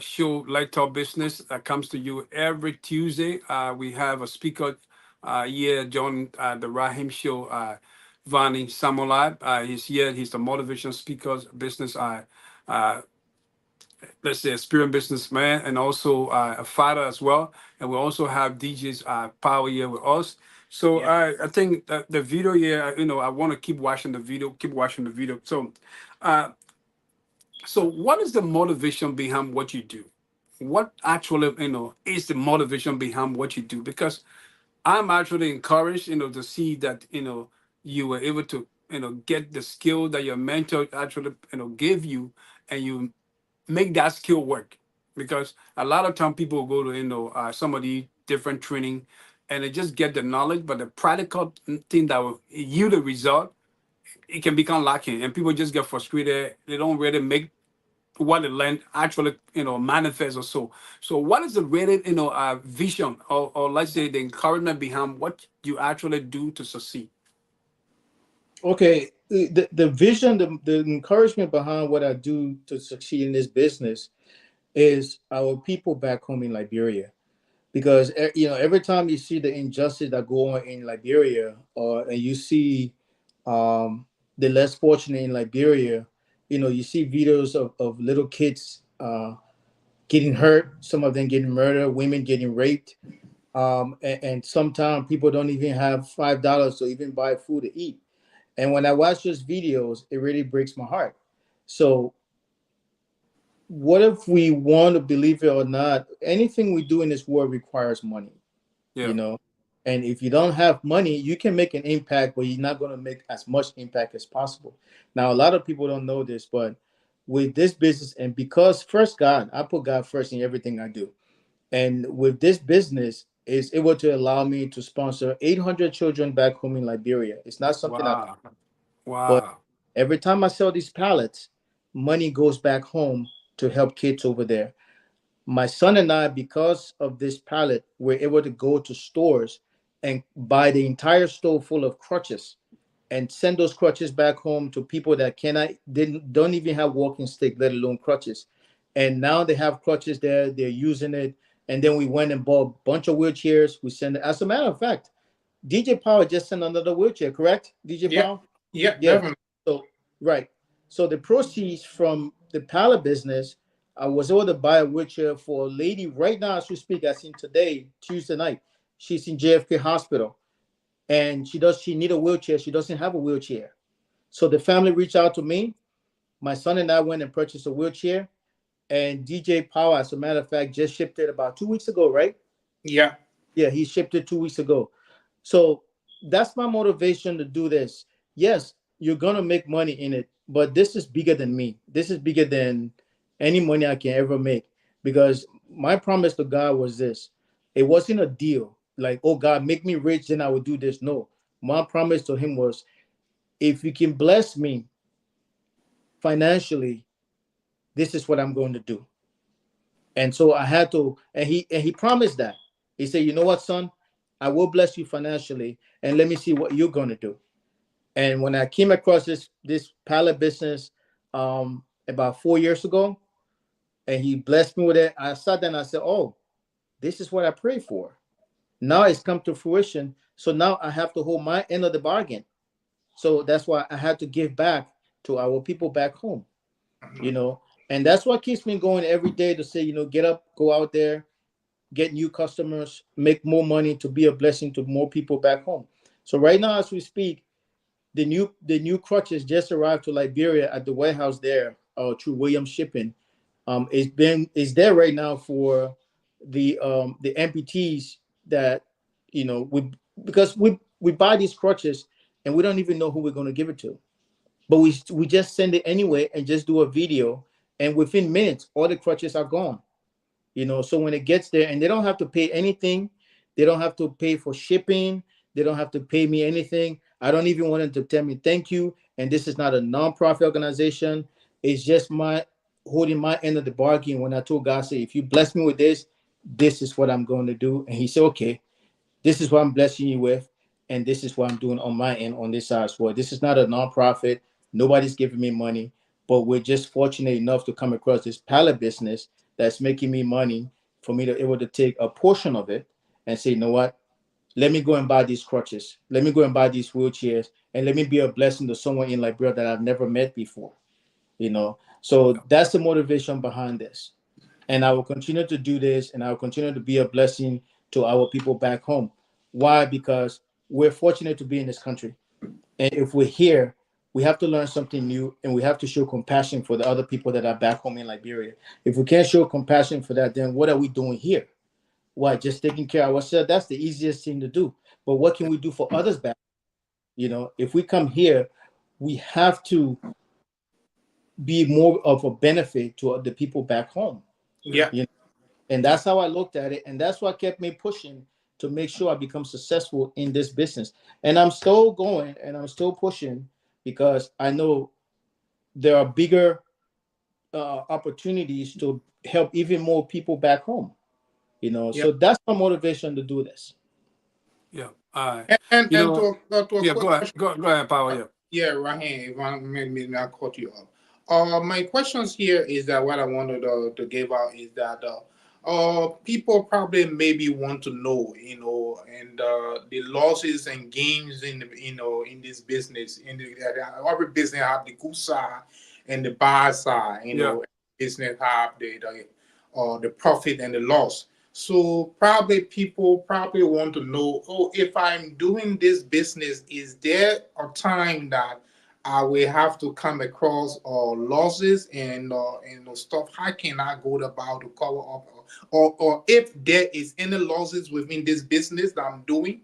show, Light Talk Business, that comes to you every Tuesday. We have a speaker here, John, the Rahim Show, Vani Samolab. He's here. He's the motivation speaker, business, let's say, experienced businessman, and also a father as well. And we also have DJ's Power here with us. So I think that the video here, I want to keep watching the video, So, so what is the motivation behind what you do? What actually, is the motivation behind what you do? Because I'm actually encouraged, to see that, you were able to, get the skill that your mentor actually, gave you, and you make that skill work. Because a lot of time people go to, some of the different training and they just get the knowledge, but the practical thing that will yield the result, it can become lacking, and people just get frustrated. They don't really make what they learn actually, manifest or so. So what is the rated, vision, or let's say the encouragement behind what you actually do to succeed? Okay, the vision, the encouragement behind what I do to succeed in this business is our people back home in Liberia. Because every time you see the injustice that go on in Liberia, and you see the less fortunate in Liberia, you see videos of little kids getting hurt, some of them getting murdered, women getting raped, and sometimes people don't even have $5 to even buy food to eat. And when I watch those videos, it really breaks my heart. So what if we want to believe it or not, anything we do in this world requires money, Yeah. And if you don't have money, you can make an impact, but you're not going to make as much impact as possible. Now, a lot of people don't know this, but with this business, and because first God, I put God first in everything I do. And with this business, is able to allow me to sponsor 800 children back home in Liberia. It's not something Wow. but Wow. every time I sell these pallets, money goes back home to help kids over there. My son and I, because of this pallet, were able to go to stores and buy the entire store full of crutches and send those crutches back home to people that don't even have walking stick, let alone crutches. And now they have crutches there, they're using it. And then we went and bought a bunch of wheelchairs. We send it. As a matter of fact, DJ Power just sent another wheelchair, correct? DJ Yeah, Power? yeah, Yeah. definitely. So right. So the proceeds from the pallet business, I was able to buy a wheelchair for a lady right now as we speak. I seen today, Tuesday night. She's in JFK Hospital, and she need a wheelchair. She doesn't have a wheelchair. So the family reached out to me. My son and I went and purchased a wheelchair. And DJ Power, as a matter of fact, just shipped it about 2 weeks ago, right? Yeah, Yeah, he shipped it 2 weeks ago. So that's my motivation to do this. Yes, you're gonna make money in it, but this is bigger than me. This is bigger than any money I can ever make. Because my promise to God was this. It wasn't a deal. Like, oh God, make me rich, then I will do this. No. My promise to him was, if you can bless me financially, this is what I'm going to do. And so I had to, and he promised that. He said, you know what, son? I will bless you financially, and let me see what you're gonna do. And when I came across this pallet business about 4 years ago, and he blessed me with it, I sat there and I said, oh, this is what I prayed for. Now it's come to fruition. So now I have to hold my end of the bargain. So that's why I had to give back to our people back home, and that's what keeps me going every day to say, get up, go out there, get new customers, make more money to be a blessing to more people back home. So right now, as we speak, the new crutches just arrived to Liberia at the warehouse there through Williams Shipping. It's there right now for the amputees that because we buy these crutches and we don't even know who we're going to give it to, but we just send it anyway and just do a video, and within minutes all the crutches are gone. So when it gets there, and they don't have to pay anything, they don't have to pay for shipping, they don't have to pay me anything. I don't even want them to tell me thank you. And this is not a non-profit organization. It's just my holding my end of the bargain. When I told God, say, if you bless me with this, this is what I'm going to do. And he said, okay, this is what I'm blessing you with, and this is what I'm doing on my end on this side as well. This is not a nonprofit. Nobody's giving me money, but we're just fortunate enough to come across this pallet business that's making me money for me to able to take a portion of it and say, you know what? Let me go and buy these crutches. Let me go and buy these wheelchairs, and let me be a blessing to someone in Liberia that I've never met before. So that's the motivation behind this. And I will continue to do this, and I will continue to be a blessing to our people back home. Why? Because we're fortunate to be in this country. And if we're here, we have to learn something new, and we have to show compassion for the other people that are back home in Liberia. If we can't show compassion for that, then what are we doing here? Why? Just taking care of ourselves. That's the easiest thing to do. But what can we do for others back? If we come here, we have to be more of a benefit to the people back home. Yeah. And that's how I looked at it. And that's what kept me pushing to make sure I become successful in this business. And I'm still going and I'm still pushing because I know there are bigger opportunities to help even more people back home. Yeah. So that's my motivation to do this. Yeah. And You know, to a yeah, quick go ahead. question. Go ahead, Power. Yeah. Yeah, Rahim, if I may not cut you off. My questions here is that what I wanted to give out is that people probably maybe want to know, and the losses and gains in in this business. Every business have the good side and the bad side. Yeah. Business have the profit and the loss. So probably people probably want to know, oh, if I'm doing this business, is there a time that I will have to come across losses and stuff? How can I go about to cover up, or if there is any losses within this business that I'm doing,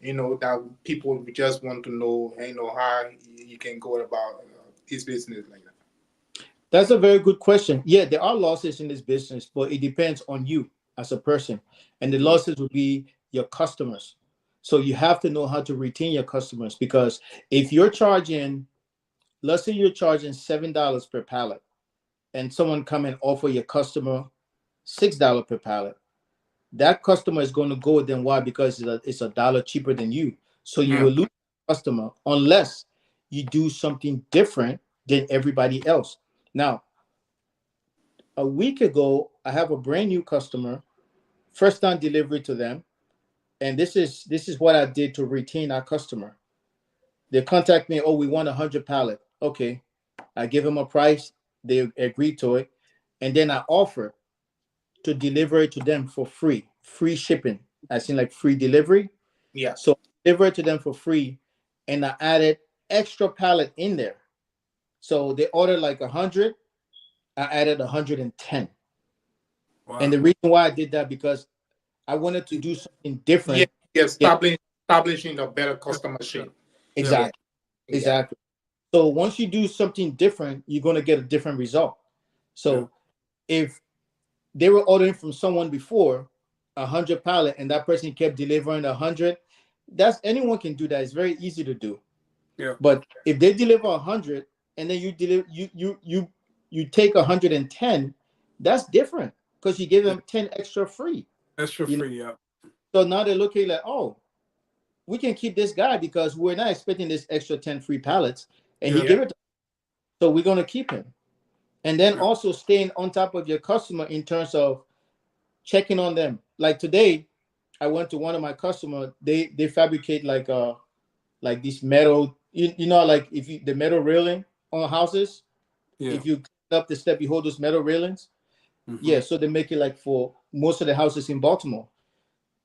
that people just want to know, how you can go about this business like that. That's a very good question. Yeah, there are losses in this business, but it depends on you as a person. And the losses will be your customers. So you have to know how to retain your customers, because if you're charging, let's say you're charging $7 per pallet, and someone come and offer your customer $6 per pallet, that customer is going to go. Then why? Because it's a dollar cheaper than you. So you Mm. will lose a customer unless you do something different than everybody else. Now, a week ago, I have a brand new customer, first time delivery to them, and this is what I did to retain our customer. They contact me, oh, we want 100 pallet. Okay, I give them a price, they agree to it, and then I offer to deliver it to them for free shipping. I seen like free delivery. Yeah. So I deliver it to them for free, and I added extra pallet in there. So they ordered like 100, I added 110. And Wow. the reason why I did that, because I wanted to do something Yeah. different. Yeah. Yeah, Establishing a better customer shape. Yeah. Yeah. exactly. Yeah. Exactly. So once you do something different, you're going to get a different result. Yeah. So if they were ordering from someone before 100 pallet, and that person kept delivering 100, that's anyone can do that. It's very easy to do. Yeah. But if they deliver 100 and then you deliver you take 110, that's different, because you give Yeah. them 10 extra free. Extra You know, free. Yeah. so now they're looking like, oh, we can keep this guy because we're not expecting this extra 10 free pallets, and he Yeah. give it to us, so we're going to keep him. And then Yeah. also staying on top of your customer in terms of checking on them. Like today, I went to one of my customer. They fabricate like this metal. Like if you the metal railing on houses. Yeah. If you climb up the step, you hold those metal railings. Mm-hmm. Yeah, so they make it like for most of the houses in Baltimore.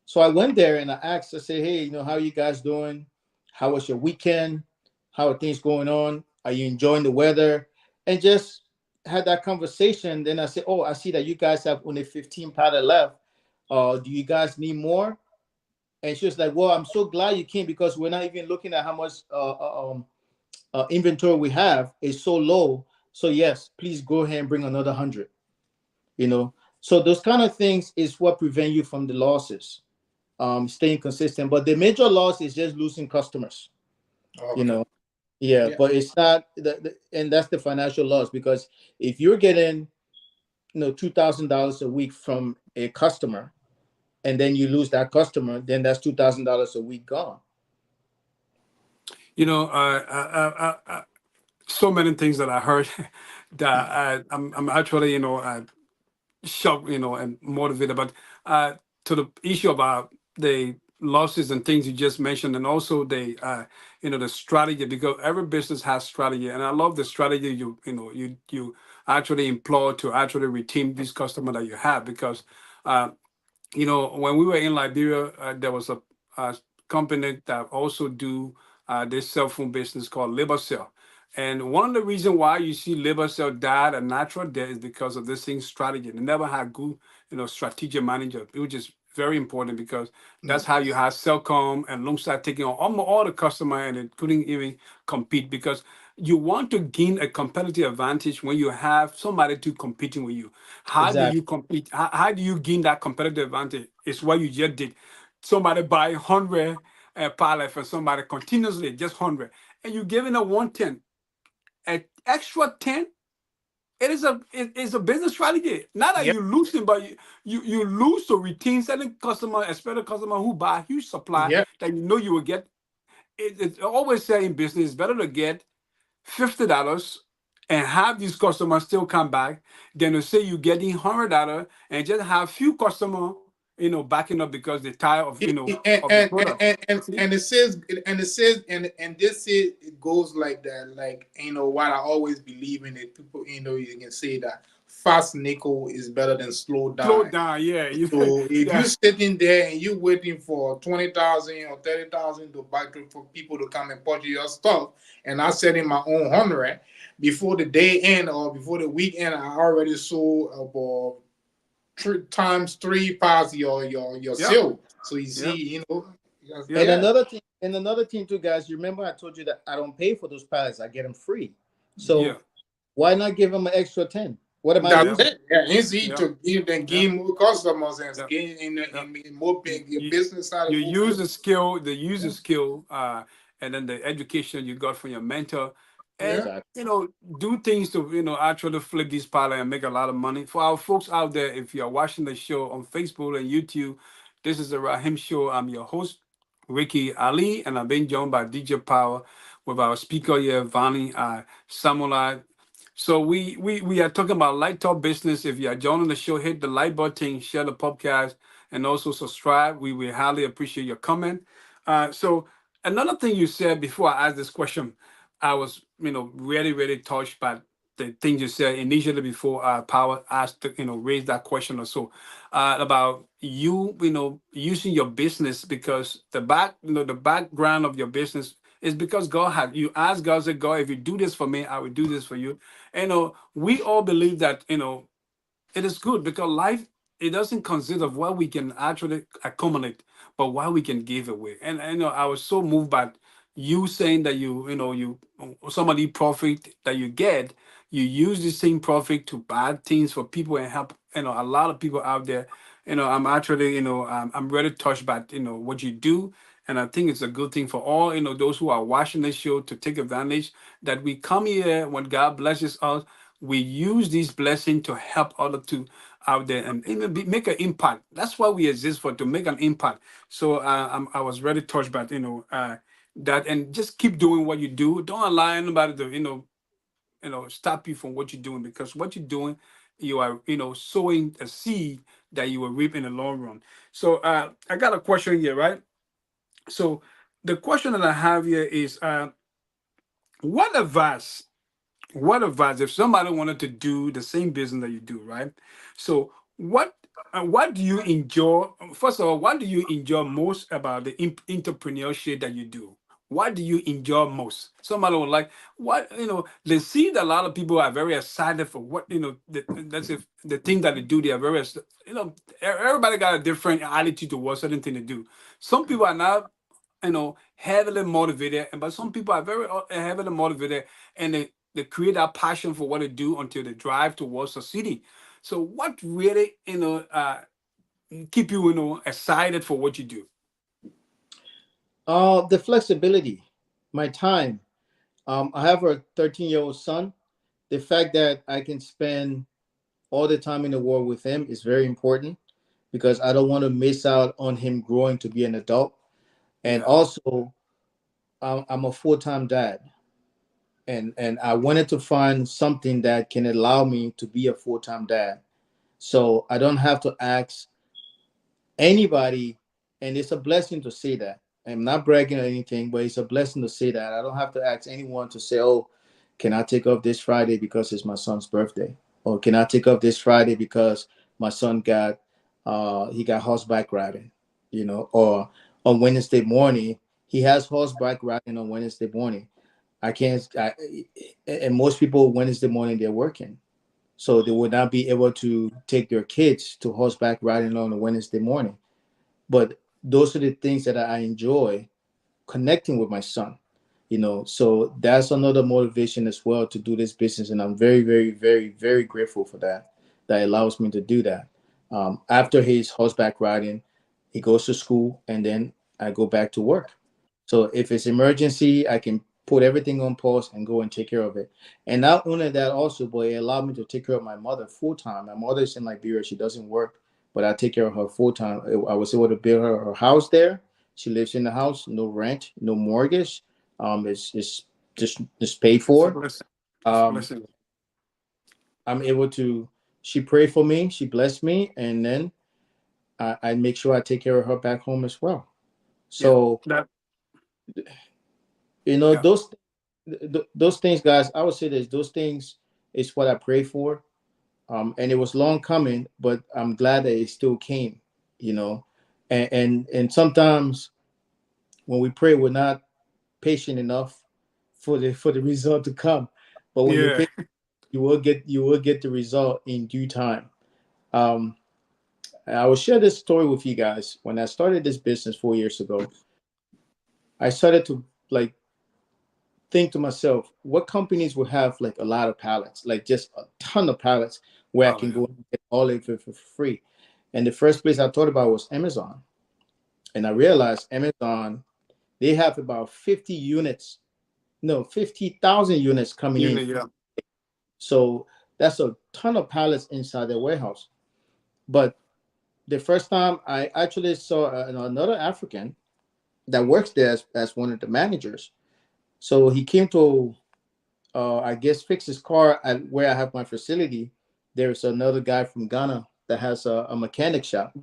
So I went there and I asked. I said, hey, how are you guys doing? How was your weekend? How are things going on? Are you enjoying the weather? And just had that conversation. Then I said, oh, I see that you guys have only 15 pallet left. Do you guys need more? And she was like, well, I'm so glad you came, because we're not even looking at how much inventory we have. Is so low. So yes, please go ahead and bring another 100. You know. So those kind of things is what prevent you from the losses, staying consistent. But the major loss is just losing customers, you Okay. know. Yeah, Yeah. but it's not and that's the financial loss, because if you're getting, $2,000 a week from a customer, and then you lose that customer, then that's $2,000 a week gone. You know, so many things that I heard that I'm actually, shocked, and motivated. But to the issue about the losses and things you just mentioned, and also the strategy, because every business has strategy, and I love the strategy you actually employ to actually retain these customers that you have, because uh, when we were in Liberia, there was a company that also do this cell phone business called Labor Cell. And one of the reasons why you see Labor Cell died a natural death is because of this thing strategy. They never had good, strategic manager, which is very important, because that's Mm. how you have Cellcom and Longstar taking on almost all the customer, and it couldn't even compete, because you want to gain a competitive advantage when you have somebody to competing with you. How do Exactly. you compete? How do you gain that competitive advantage? It's what you just did. Somebody buy 100 pallet for somebody continuously, just 100, and you giving a 110, an extra 10. It is a business strategy. Not that Yep. you losing, but you lose to retain certain customer, especially customer who buy a huge supply Yep. that you will get. It's always say in business, it's better to get $50 and have these customers still come back than to say you getting $100 and just have few customer, backing up because they're tired of and of the and product. and and, See? and it says and this is it goes like that, like what I always believe in it. People, you can say that fast nickel is better than slow Slow dime. down, yeah. So if Yeah, you're sitting there and you're waiting for 20,000 or 30,000 to buy for people to come and purchase your stuff, and I set in my own 100 before the day end or before the weekend, I already sold about times three past your yep, sale. So you yep, see, And yep, yeah, another thing too, guys. You remember I told you that I don't pay for those pallets; I get them free. yeah, So why not give them an extra 10? What am I that's yep, losing? it. Yeah, easy yep, to give and yep, gain more customers and yep, gain yep. in more You, big your you, business side you of use fulfill. the skill, and then the education you got from your mentor, and Yeah. Exactly. do things to actually flip this pilot and make a lot of money. For our folks out there, if you're watching the show on Facebook and YouTube, this is the Rahim Show. I'm your host, Ricky Ali, and I've been joined by DJ Power with our speaker here, Vani Samurai. So we are talking about light top business. If you are joining the show, hit the like button, share the podcast, and also subscribe. We will highly appreciate your comment. So another thing you said before I asked this question, I was really really touched by the things you said initially before Power asked raised that question or so about you using your business, because the background of your business is because God had you asked God, said, God, if you do this for me, I will do this for you. We all believe that it is good, because life, it doesn't consist of what we can actually accumulate, but what we can give away. And I was so moved by you saying that you some of the profit that you get, you use the same profit to buy things for people and help a lot of people out there. I'm actually I'm really touched by what you do. And I think it's a good thing for all those who are watching this show to take advantage that we come here when God blesses us, we use these blessings to help others to out there and even make an impact. That's why we exist for, to make an impact. So I was really touched by that, and just keep doing what you do. Don't allow anybody to stop you from what you're doing, because what you're doing, you are sowing a seed that you will reap in the long run. So I got a question here, right? So the question that I have here is what advice if somebody wanted to do the same business that you do, right? So what do you enjoy? First of all, what do you enjoy most about the entrepreneurship that you do? What do you enjoy most? Somebody would like what they see that a lot of people are very excited for what that's if the thing that they do. They are very everybody got a different attitude towards certain thing they do. Some people are not heavily motivated, but some people are very heavily motivated, and they create that passion for what they do until they drive towards succeeding. So what really, keep you, excited for what you do? The flexibility, my time. I have a 13-year-old son. The fact that I can spend all the time in the world with him is very important because I don't want to miss out on him growing to be an adult. And Yeah. also, I'm a full-time dad, and I wanted to find something that can allow me to be a full-time dad, so I don't have to ask anybody. And it's a blessing to say that. I'm not bragging or anything, but it's a blessing to say that I don't have to ask anyone to say, oh, can I take off this Friday because it's my son's birthday, or can I take off this Friday because my son got he got horseback riding, or on Wednesday morning he has horseback riding on Wednesday morning. I can't and most people Wednesday morning they're working, so they would not be able to take their kids to horseback riding on a Wednesday morning. But those are the things that I enjoy, connecting with my son, so that's another motivation as well to do this business, and I'm very, very, very, very grateful for that allows me to do that. After his horseback riding, he goes to school, and then I go back to work. So if it's emergency, I can put everything on pause and go and take care of it. And not only that, also, but it allowed me to take care of my mother full time. My mother is in Liberia; she doesn't work, but I take care of her full time. I was able to build her house there. She lives in the house, no rent, no mortgage. It's just paid It's a for. blessing. It's a Um, blessing. I'm able to. She prayed for me. She blessed me, and then I make sure I take care of her back home as well. Yeah. So That. Yeah. those those things, guys. I would say that those things is what I pray for. And it was long coming, but I'm glad that it still came. You know, and sometimes when we pray, we're not patient enough for the result to come. But when you're Yeah. patient, you will get the result in due time. Um, I will share this story with you guys. When I started this business 4 years ago, I started to like think to myself, what companies will have like a lot of pallets, like just a ton of pallets where I Oh can yeah. go and get all of it for free. And the first place I thought about was Amazon. And I realized Amazon, they have about 50 units, no, 50,000 units coming in. Yeah. So that's a ton of pallets inside their warehouse. But the first time I actually saw another African that works there as one of the managers. So he came to, I guess, fix his car at where I have my facility. There's another guy from Ghana that has a mechanic shop.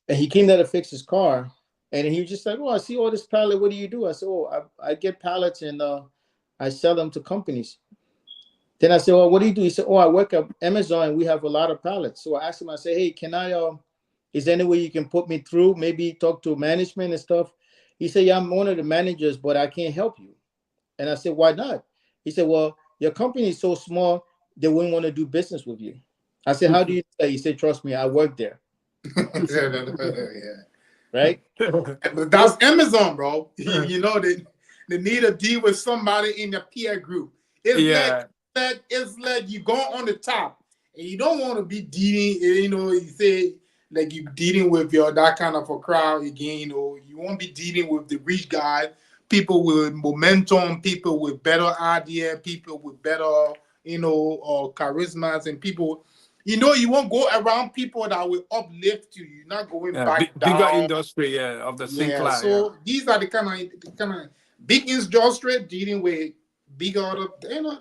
And he came there to fix his car. And he was just like, oh, I see all this pallet. What do you do? I said, oh, I get pallets and I sell them to companies. Then I said, well, what do you do? He said, oh, I work at Amazon and we have a lot of pallets. So I asked him, I said, hey, can I, is there any way you can put me through? Maybe talk to management and stuff. He said, yeah, I'm one of the managers, but I can't help you. And I said, why not? He said, well, your company is so small, they wouldn't want to do business with you. I said, how do you do that? He said, trust me, I work there. Yeah. Right? But Those, that's Amazon, bro. They need to deal with somebody in the peer group. It's like Yeah. it's like you go on the top and you don't want to be dealing. You say like you dealing with your that kind of a crowd again. You won't be dealing with the rich guy, people with momentum, people with better idea, people with better charismas, and people. You won't go around people that will uplift you. You're not going Yeah. back Bigger down. industry. Yeah. Of the same Yeah, class. Yeah. so these are the kind of big industry dealing with big other.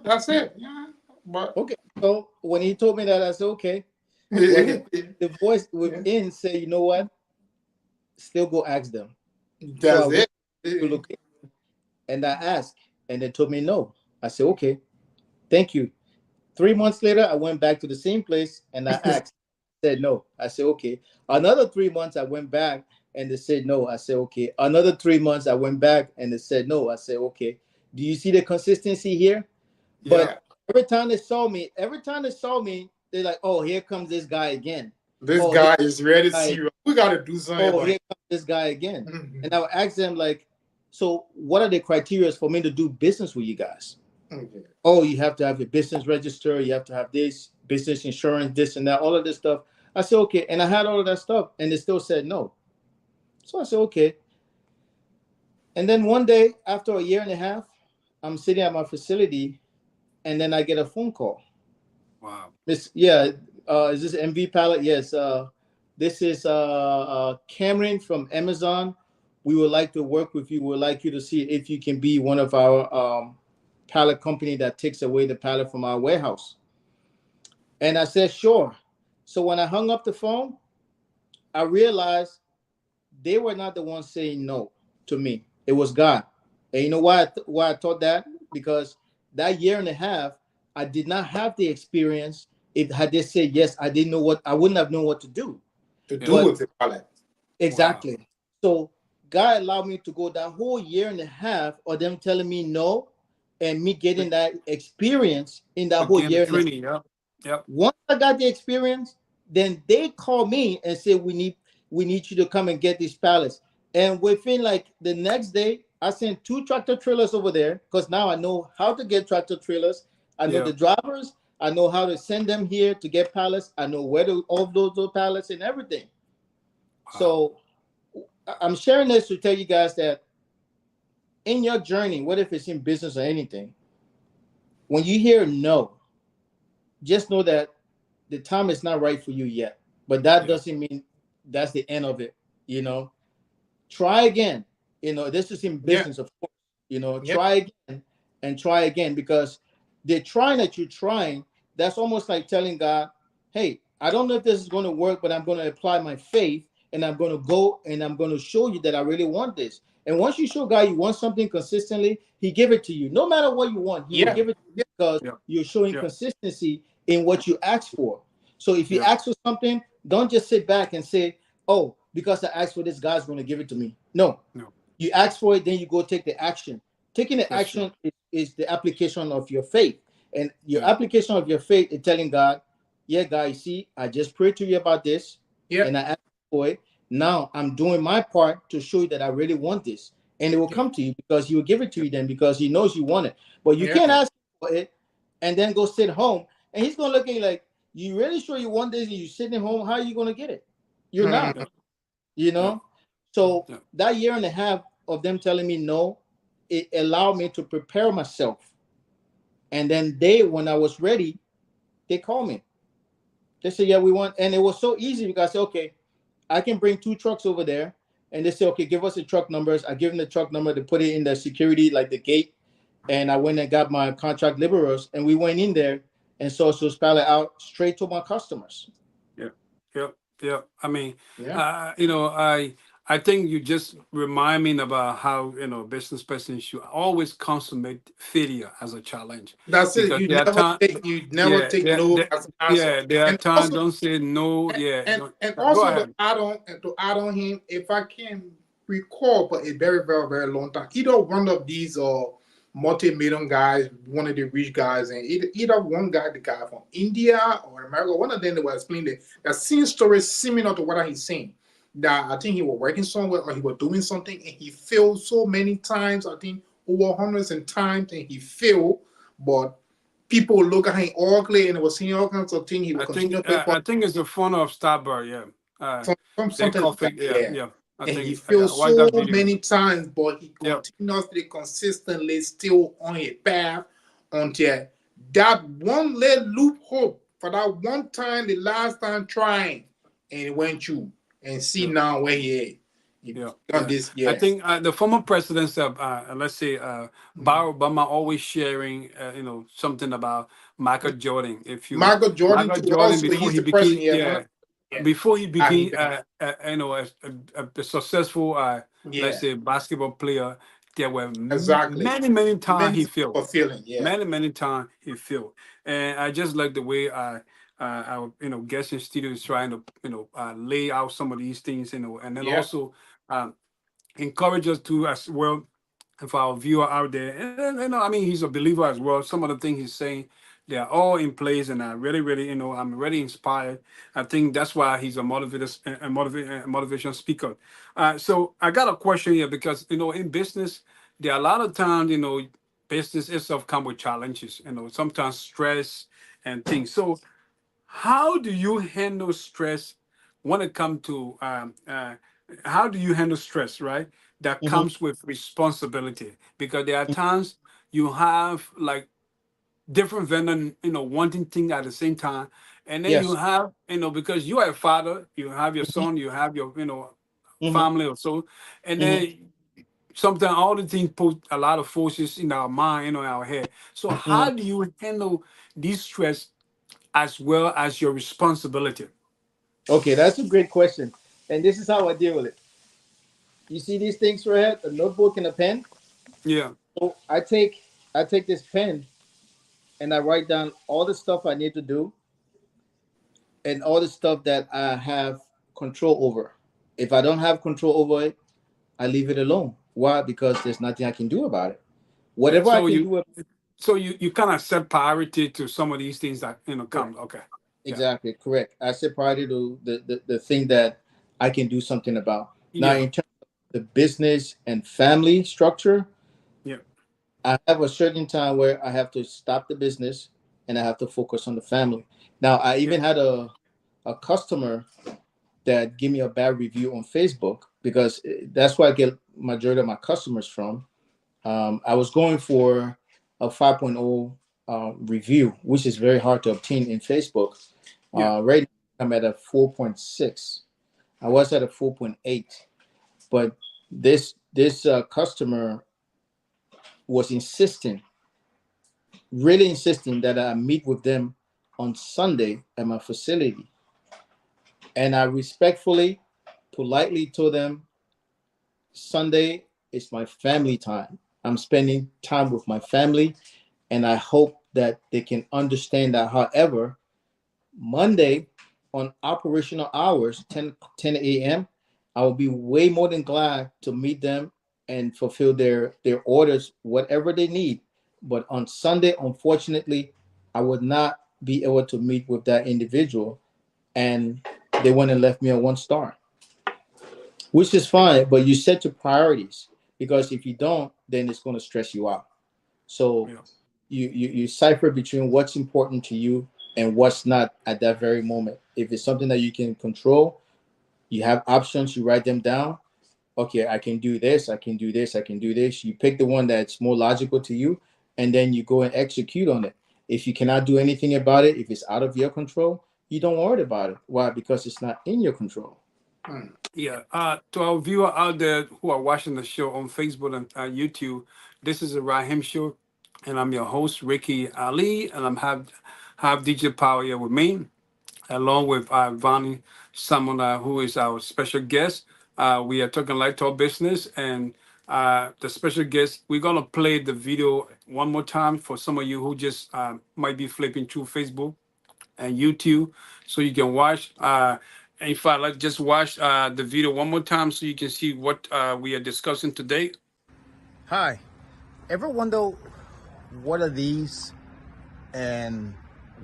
That's it. Yeah, but okay. So when he told me that, I said, okay. Well, the voice within said, you know what? Still go ask them. So I that's went to it. look and I asked, and they told me no. I said, okay, thank you. 3 months later, I went back to the same place and I asked, said no. I said, okay. Another 3 months, I went back and they said no. I said, okay. Another 3 months, I went back and they said no. I said, okay. Do you see the consistency here? Yeah. But every time they saw me, they're like, oh, here comes this guy again. This Oh, here guy is ready to guy, see. We got to do something oh, about here comes this guy again. it. And I would ask them like, so what are the criteria for me to do business with you guys? Okay. Oh, you have to have your business register, you have to have this, business insurance, this and that, all of this stuff. I said, okay. And I had all of that stuff and they still said no. So I said, okay. And then one day, after a year and a half, I'm sitting at my facility and then I get a phone call. Wow. Yeah, is this MV Pallet? Yes. This is Cameron from Amazon. We would like to work with you. We would like you to see if you can be one of our pallet company that takes away the pallet from our warehouse. And I said, sure. So when I hung up the phone, I realized they were not the ones saying no to me. It was God. And you know why I thought that? Because that year and a half, I did not have the experience. If had they said yes, I didn't know what I wouldn't have known what to do. To do with the pallet. Exactly. Wow. So God allowed me to go that whole year and a half of them telling me no and me getting that experience in that whole year. Training, yep. Once I got the experience, then they called me and said, we need you to come and get these pallets. And within like the next day, I sent 2 tractor trailers over there because now I know how to get tractor trailers. I know the drivers. I know how to send them here to get pallets. I know where to offload those pallets and everything. Wow. So I'm sharing this to tell you guys that in your journey, what if it's in business or anything, when you hear no, just know that the time is not right for you yet. But that doesn't mean that's the end of it. You know, try again. You know, this is in business, of course. You know, try again and try again, because the trying that you're trying, that's almost like telling God, hey, I don't know if this is going to work, but I'm going to apply my faith and I'm going to go and I'm going to show you that I really want this. And once you show God you want something consistently, he give it to you. No matter what you want, he will give it to you because you're showing consistency in what you ask for. So if you ask for something, don't just sit back and say, oh, because I asked for this, God's going to give it to me. No. You ask for it, then you go take the action. Taking the action is the application of your faith. And your application of your faith is telling God, yeah, God, you see, I just prayed to you about this. And I asked for it. Now I'm doing my part to show you that I really want this. And it will come to you because he will give it to you then because he knows you want it. But you can't ask for it and then go sit home. And he's going to look at you like, you really sure you want this and you're sitting home? How are you going to get it? You're not. You know? So that year and a half of them telling me no, it allowed me to prepare myself. And then when I was ready, they called me. They said, yeah, we want, and it was so easy because I said, okay, I can bring 2 trucks over there. And they said, okay, give us the truck numbers. I give them the truck number to put it in the security, like the gate. And I went and got my contract laborers and we went in there and so spell it out straight to my customers. Yeah. I mean, you know, I think you just remind me about how, you know, business person should always consummate failure as a challenge. That's it. You never take no as an answer. There are times don't say no. And also to add on him, if I can recall, but a very, very, very long time, either one of these multi-million guys, one of the rich guys, and either one guy, the guy from India or America, one of them that was explaining that same story similar to what he's saying. That I think he was working somewhere or he was doing something and he failed so many times, I think over hundreds of times, and he failed, but people look at him ugly and it was seeing all kinds of things. He would continue to I think it's the founder of Starbucks, something like that, I and think he failed so many times, but he continuously, consistently still on a path until that one little loophole for that one time, the last time trying, and it went through. And see now where he is. I think the former presidents of, let's say, Barack Obama always sharing, you know, something about Michael Jordan. Michael Jordan before he became, before he became, you know, a successful, let's say, basketball player, there were many times he failed. Many times he failed, and I just like the way our guest in studio is trying to lay out some of these things, and then also encourage us to as well, for our viewer out there. And I mean, he's a believer as well. Some of the things he's saying, they are all in place, and I really I'm really inspired. I think that's why he's a motivation speaker. So I got a question here because in business there are a lot of times business itself come with challenges. Sometimes stress and things. So how do you handle stress when it comes to how do you handle stress, right? That Hmm. comes with responsibility, because there are times you have like different vendor, wanting things at the same time, and then you Yes. have, because you are a father, you have your Hmm. son, you have your, Hmm. family or so, and Hmm. then sometimes all the things put a lot of forces in our mind, in our head. So Hmm. how do you handle this stress as well as your responsibility? Okay, that's a great question, and this is how I deal with it. You see these things right here, a notebook and a pen. Yeah, So I take this pen and I write down all the stuff I need to do and all the stuff that I have control over. If I don't have control over it, I leave it alone. Why? Because there's nothing I can do about it. yeah. Whatever I can do, So you kind of set priority to some of these things that correct. come. Okay. Yeah. Exactly, correct. I set priority to the thing that I can do something about. Now, Yeah. in terms of the business and family structure, Yeah. I have a certain time where I have to stop the business and I have to focus on the family. Now, I Yeah. even had a customer that give me a bad review on Facebook because that's where I get majority of my customers from. I was going for a 5.0 review, which is very hard to obtain in Facebook. Yeah. Right now, I'm at a 4.6. I was at a 4.8, but this customer was insisting, really insisting that I meet with them on Sunday at my facility, and I respectfully, politely told them Sunday is my family time. I'm spending time with my family, and I hope that they can understand that. However, Monday on operational hours, 10 a.m., I will be way more than glad to meet them and fulfill their orders, whatever they need. But on Sunday, unfortunately, I would not be able to meet with that individual. And they went and left me a 1 star, which is fine, but you set your priorities because if you don't, then it's going to stress you out. So Yeah. you cipher between what's important to you and what's not at that very moment. If it's something that you can control, you have options, you write them down. Okay, I can do this, I can do this, I can do this. You pick the one that's more logical to you, and then you go and execute on it. If you cannot do anything about it, if it's out of your control, you don't worry about it. Why? Because it's not in your control. Yeah. To our viewer out there who are watching the show on Facebook and YouTube, this is a Rahim Show, and I'm your host Ricky Ali, and I'm have DJ Power here with me, along with Vani, someone who is our special guest. We are talking like talk business, and the special guest. We're gonna play the video one more time for some of you who just might be flipping through Facebook and YouTube, so you can watch. In fact, let's just watch the video one more time so you can see what we are discussing today. Hi. Ever wonder what are these and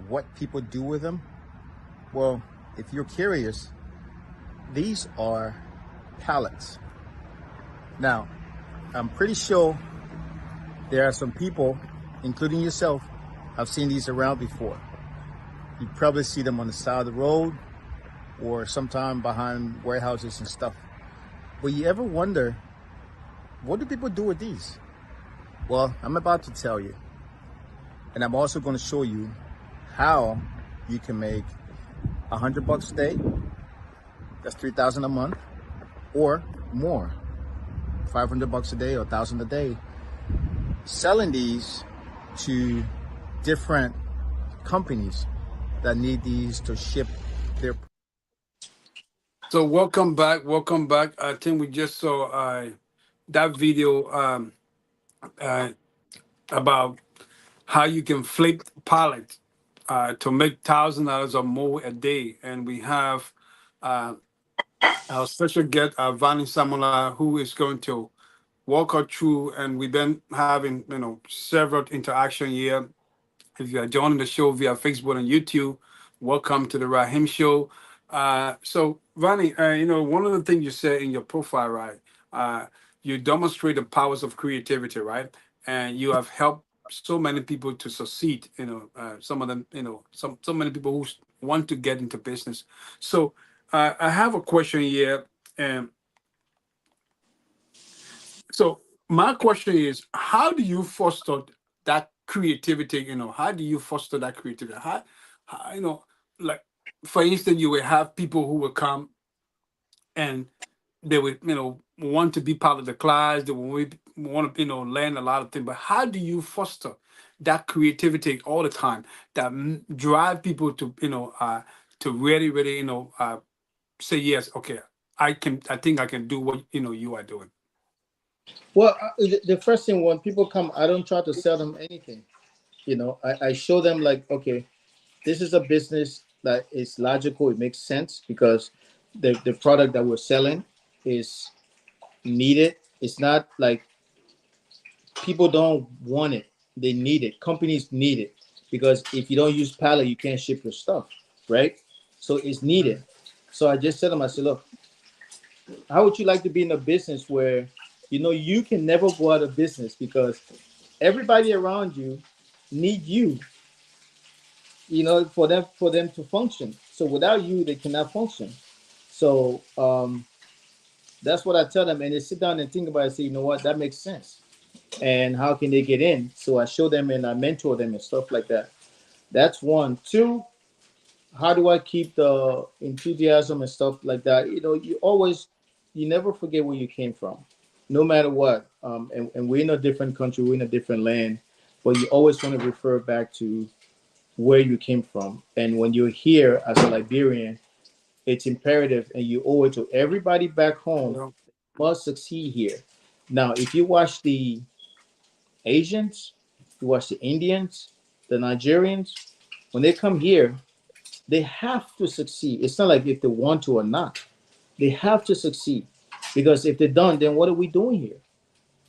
what people do with them? Well, if you're curious, these are pallets. Now, I'm pretty sure there are some people, including yourself, have seen these around before. You probably see them on the side of the road or sometime behind warehouses and stuff. But you ever wonder, what do people do with these? Well, I'm about to tell you. And I'm also going to show you how you can make $100 a day. That's $3,000 a month or more. $500 a day or $1,000 a day. Selling these to different companies that need these to ship their. So welcome back, welcome back. I think we just saw that video uh, about how you can flip pallet to make $1,000 or more a day, and we have uh, our special guest, Vani Samula, who is going to walk us through. And we've been having, several interaction here. If you are joining the show via Facebook and YouTube, welcome to the Rahim Show. So, Vani, one of the things you said in your profile, right? You demonstrate the powers of creativity, right? And you have helped so many people to succeed. Some of them, so many people who want to get into business. So I have a question here. Um, so my question is, how do you foster that creativity? How do you foster that creativity? How like, for instance, you will have people who will come and they would want to be part of the class. They would want to learn a lot of things. But how do you foster that creativity all the time that drive people to really really say yes, okay, I think I can do what you are doing. Well, the first thing when people come, I don't try to sell them anything. I show them like, okay, this is a business that is logical. It makes sense because the product that we're selling is needed. It's not like people don't want it. They need it. Companies need it because if you don't use pallet, you can't ship your stuff, right? So it's needed. So I just said to them, I said, look, how would you like to be in a business where you can never go out of business because everybody around you need you, for them to function. So without you, they cannot function. So that's what I tell them, and they sit down and think about it and say, you know what, that makes sense. And how can they get in? So I show them and I mentor them and stuff like that. That's one. Two, how do I keep the enthusiasm and stuff like that? You never forget where you came from, no matter what. And we're in a different country, we're in a different land, but you always want to refer back to where you came from. And when you're here as a Liberian, it's imperative, and you owe it to everybody back home must succeed here. Now, if you watch the Asians, you watch the Indians, the Nigerians, when they come here, they have to succeed. It's not like if they want to or not. They have to succeed because if they don't, then what are we doing here?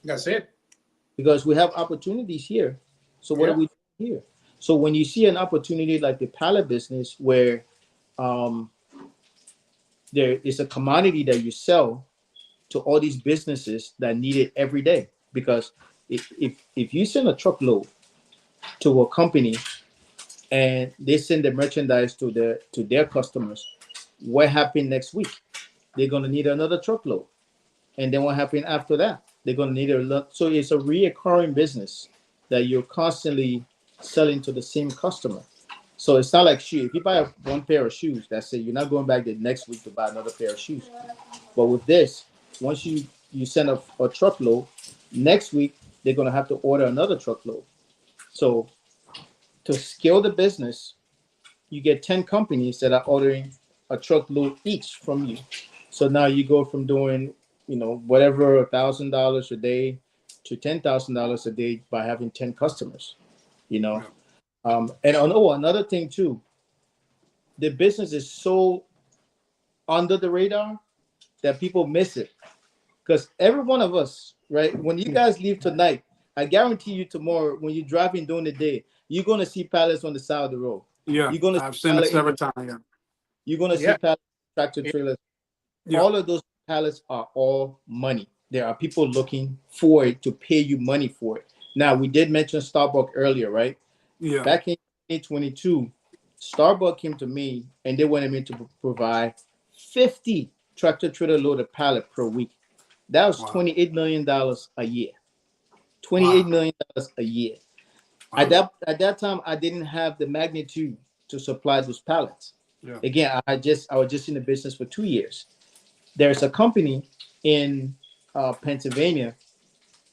That's it. Because we have opportunities here. So what are we doing here? So when you see an opportunity like the pallet business where there is a commodity that you sell to all these businesses that need it every day, because if you send a truckload to a company and they send the merchandise to their customers, what happened next week? They're gonna need another truckload, and then what happened after that? They're gonna need a lot. So it's a reoccurring business that you're constantly selling to the same customer. So it's not like shoe. If you buy one pair of shoes, that's it. You're not going back the next week to buy another pair of shoes. But with this, once you send a truckload, next week they're gonna have to order another truckload. So to scale the business, you get 10 companies that are ordering a truckload each from you. So now you go from doing, whatever, $1,000 a day to $10,000 a day by having 10 customers, and another thing too, the business is so under the radar that people miss it. Because every one of us, right, when you guys leave tonight, I guarantee you tomorrow when you're driving during the day, you're going to see pallets on the side of the road. Yeah, You're going to I've see seen it pallets several times. Yeah. You're going to see pallets, tractor trailers. Yeah. All of those pallets are all money. There are people looking for it to pay you money for it. Now, we did mention Starbucks earlier, right? Yeah. Back in 2022, Starbucks came to me and they wanted me to provide 50 tractor trailer loaded pallet per week. That was $28 million a year. $28 million a year. Wow. At that time, I didn't have the magnitude to supply those pallets. Yeah. Again, I was just in the business for 2 years. There's a company in Pennsylvania.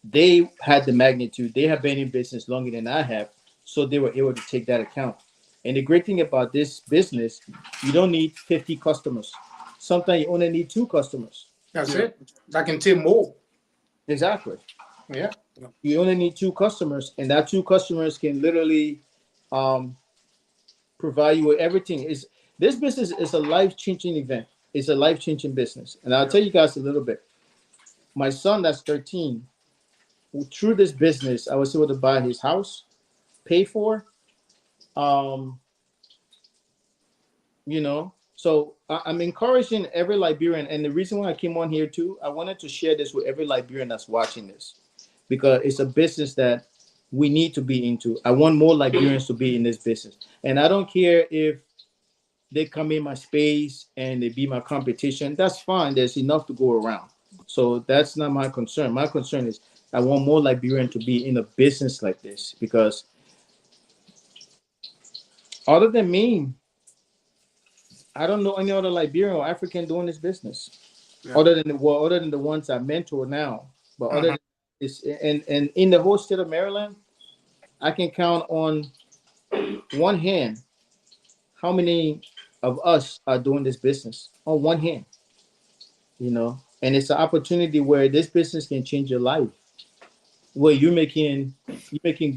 They had the magnitude. They have been in business longer than I have, so they were able to take that account. And the great thing about this business, you don't need 50 customers. Sometimes you only need 2 customers. That's it. I can tell more. Exactly. Yeah. You only need 2 customers, and that 2 customers can literally provide you with everything. This business is a life-changing event. It's a life-changing business. And I'll tell you guys a little bit. My son that's 13, through this business, I was able to buy his house, pay for. So I'm encouraging every Liberian, and the reason why I came on here too, I wanted to share this with every Liberian that's watching this, because it's a business that we need to be into. I want more Liberians to be in this business. And I don't care if they come in my space and they be my competition. That's fine. There's enough to go around. So that's not my concern. My concern is I want more Liberians to be in a business like this, because other than me, I don't know any other Liberian or African doing this business. Yeah. Other than the ones I mentor now. But other than this, and in the whole state of Maryland, I can count on one hand how many of us are doing this business on one hand, and it's an opportunity where this business can change your life, where you're making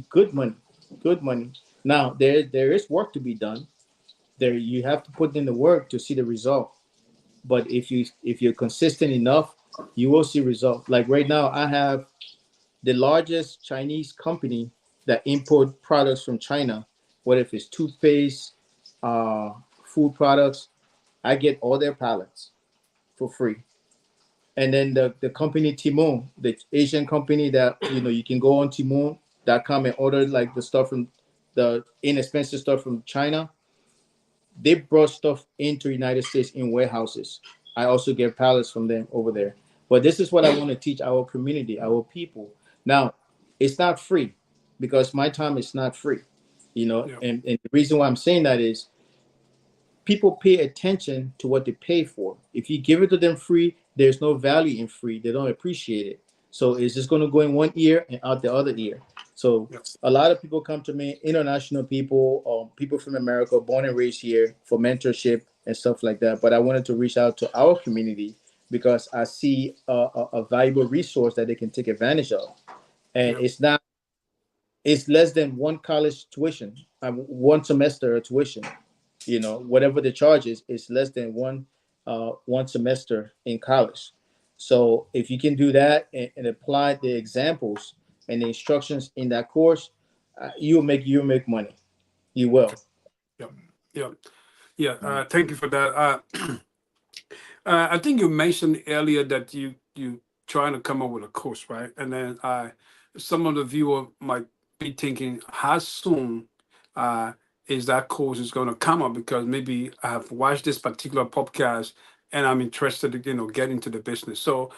good money. Now there is work to be done. There you have to put in the work to see the result. But if you're consistent enough, you will see results. Like right now, I have the largest Chinese company that import products from China, whether if it's toothpaste, uh, food products. I get all their pallets for free. And then the company Timon, the Asian company that you can go on Timon.com and order like the stuff from the inexpensive stuff from China. They brought stuff into the United States in warehouses. I also get pallets from them over there. But this is what I want to teach our community, our people. Now, it's not free, because my time is not free. Yeah. And the reason why I'm saying that is people pay attention to what they pay for. If you give it to them free, there's no value in free. They don't appreciate it. So it's just going to go in one ear and out the other ear. So Yeah. a lot of people come to me, international people, people from America, born and raised here, for mentorship and stuff like that. But I wanted to reach out to our community because I see a valuable resource that they can take advantage of. And Yeah. it's less than one college tuition, one semester tuition. Whatever the charge is less than one semester in college. So if you can do that and apply the examples and the instructions in that course, you'll make money. You will. Yeah. Yeah. Yeah. Thank you for that. I think you mentioned earlier that you trying to come up with a course, right? And then some of the viewer might be thinking, how soon uh, is that course is going to come up? Because maybe I have watched this particular podcast and I'm interested to get into the business. So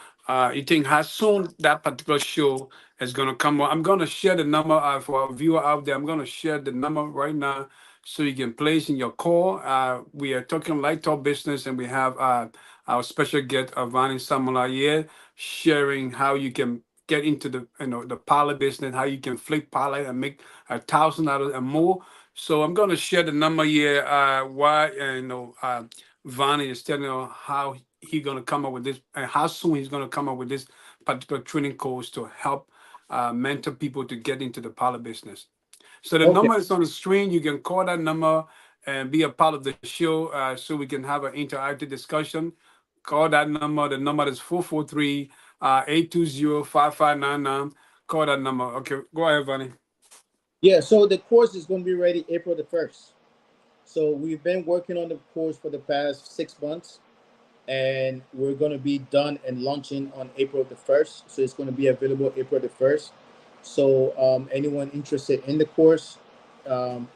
you think how soon that particular show is going to come up? I'm going to share the number for our viewer out there. I'm going to share the number right now so you can place in your call. We are talking light talk business, and we have our special guest Avani Samala here sharing how you can get into the pilot business, how you can flip pilot and make $1,000 and more. So I'm gonna share the number here. Why Vani is telling you how he's gonna come up with this and how soon he's gonna come up with this particular training course to help mentor people to get into the pilot business. So the Okay. number is on the screen. You can call that number and be a part of the show so we can have an interactive discussion. Call that number. The number is 443 820 5599. Call that number. Okay, go ahead, Vanny. Yeah. So the course is going to be ready April the 1st. So we've been working on the course for the past 6 months, and we're going to be done and launching on April the 1st. So it's going to be available April the 1st. So anyone interested in the course um,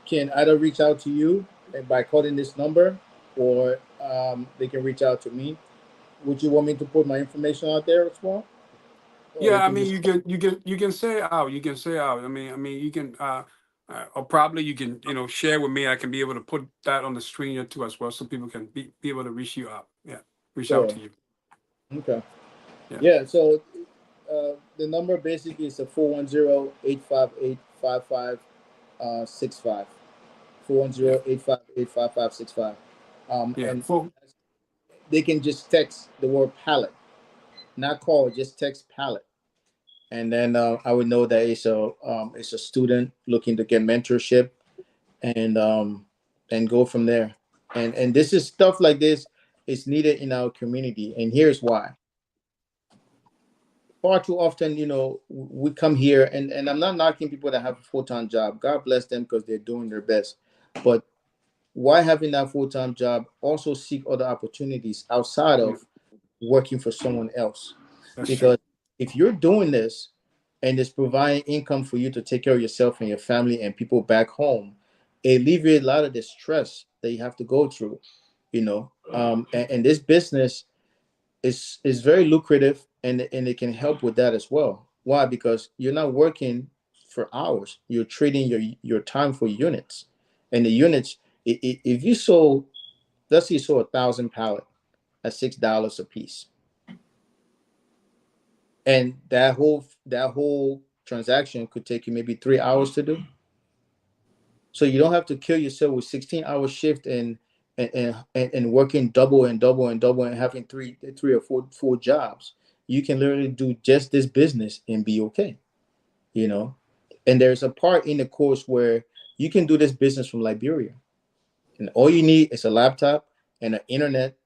can either reach out to you by calling this number, or they can reach out to me. Would you want me to put my information out there as well? Or they Yeah, I can mean, just, you can say out. You can say out. I mean, you can, or probably you can, share with me. I can be able to put that on the screen here too as well, so people can be able to reach you out. Yeah, reach out sure. to you. Okay. Yeah, Yeah. So the number basically is a 410-858-5565. Four one yeah, zero 858 5565. yeah. And they can just text the word pallet, not call, just text pallet. And then I would know that it's a student looking to get mentorship, and go from there. And this is stuff like this is needed in our community, and here's why. Far too often, we come here, and I'm not knocking people that have a full-time job. God bless them because they're doing their best. But why having that full-time job, also seek other opportunities outside Yeah, of working for someone else? that's true. Because if you're doing this, and it's providing income for you to take care of yourself and your family and people back home, it alleviates a lot of the stress that you have to go through, and this business is very lucrative, and it can help with that as well. Why? Because you're not working for hours, you're trading your time for units. And the units, if you sold, let's say you sold 1,000 pallet at $6 a piece, and that whole transaction could take you maybe 3 hours to do. So you don't have to kill yourself with 16-hour shift and working double and double and double and having three or four jobs. You can literally do just this business and be okay, you know. And there's a part in the course where you can do this business from Liberia, and all you need is a laptop and an internet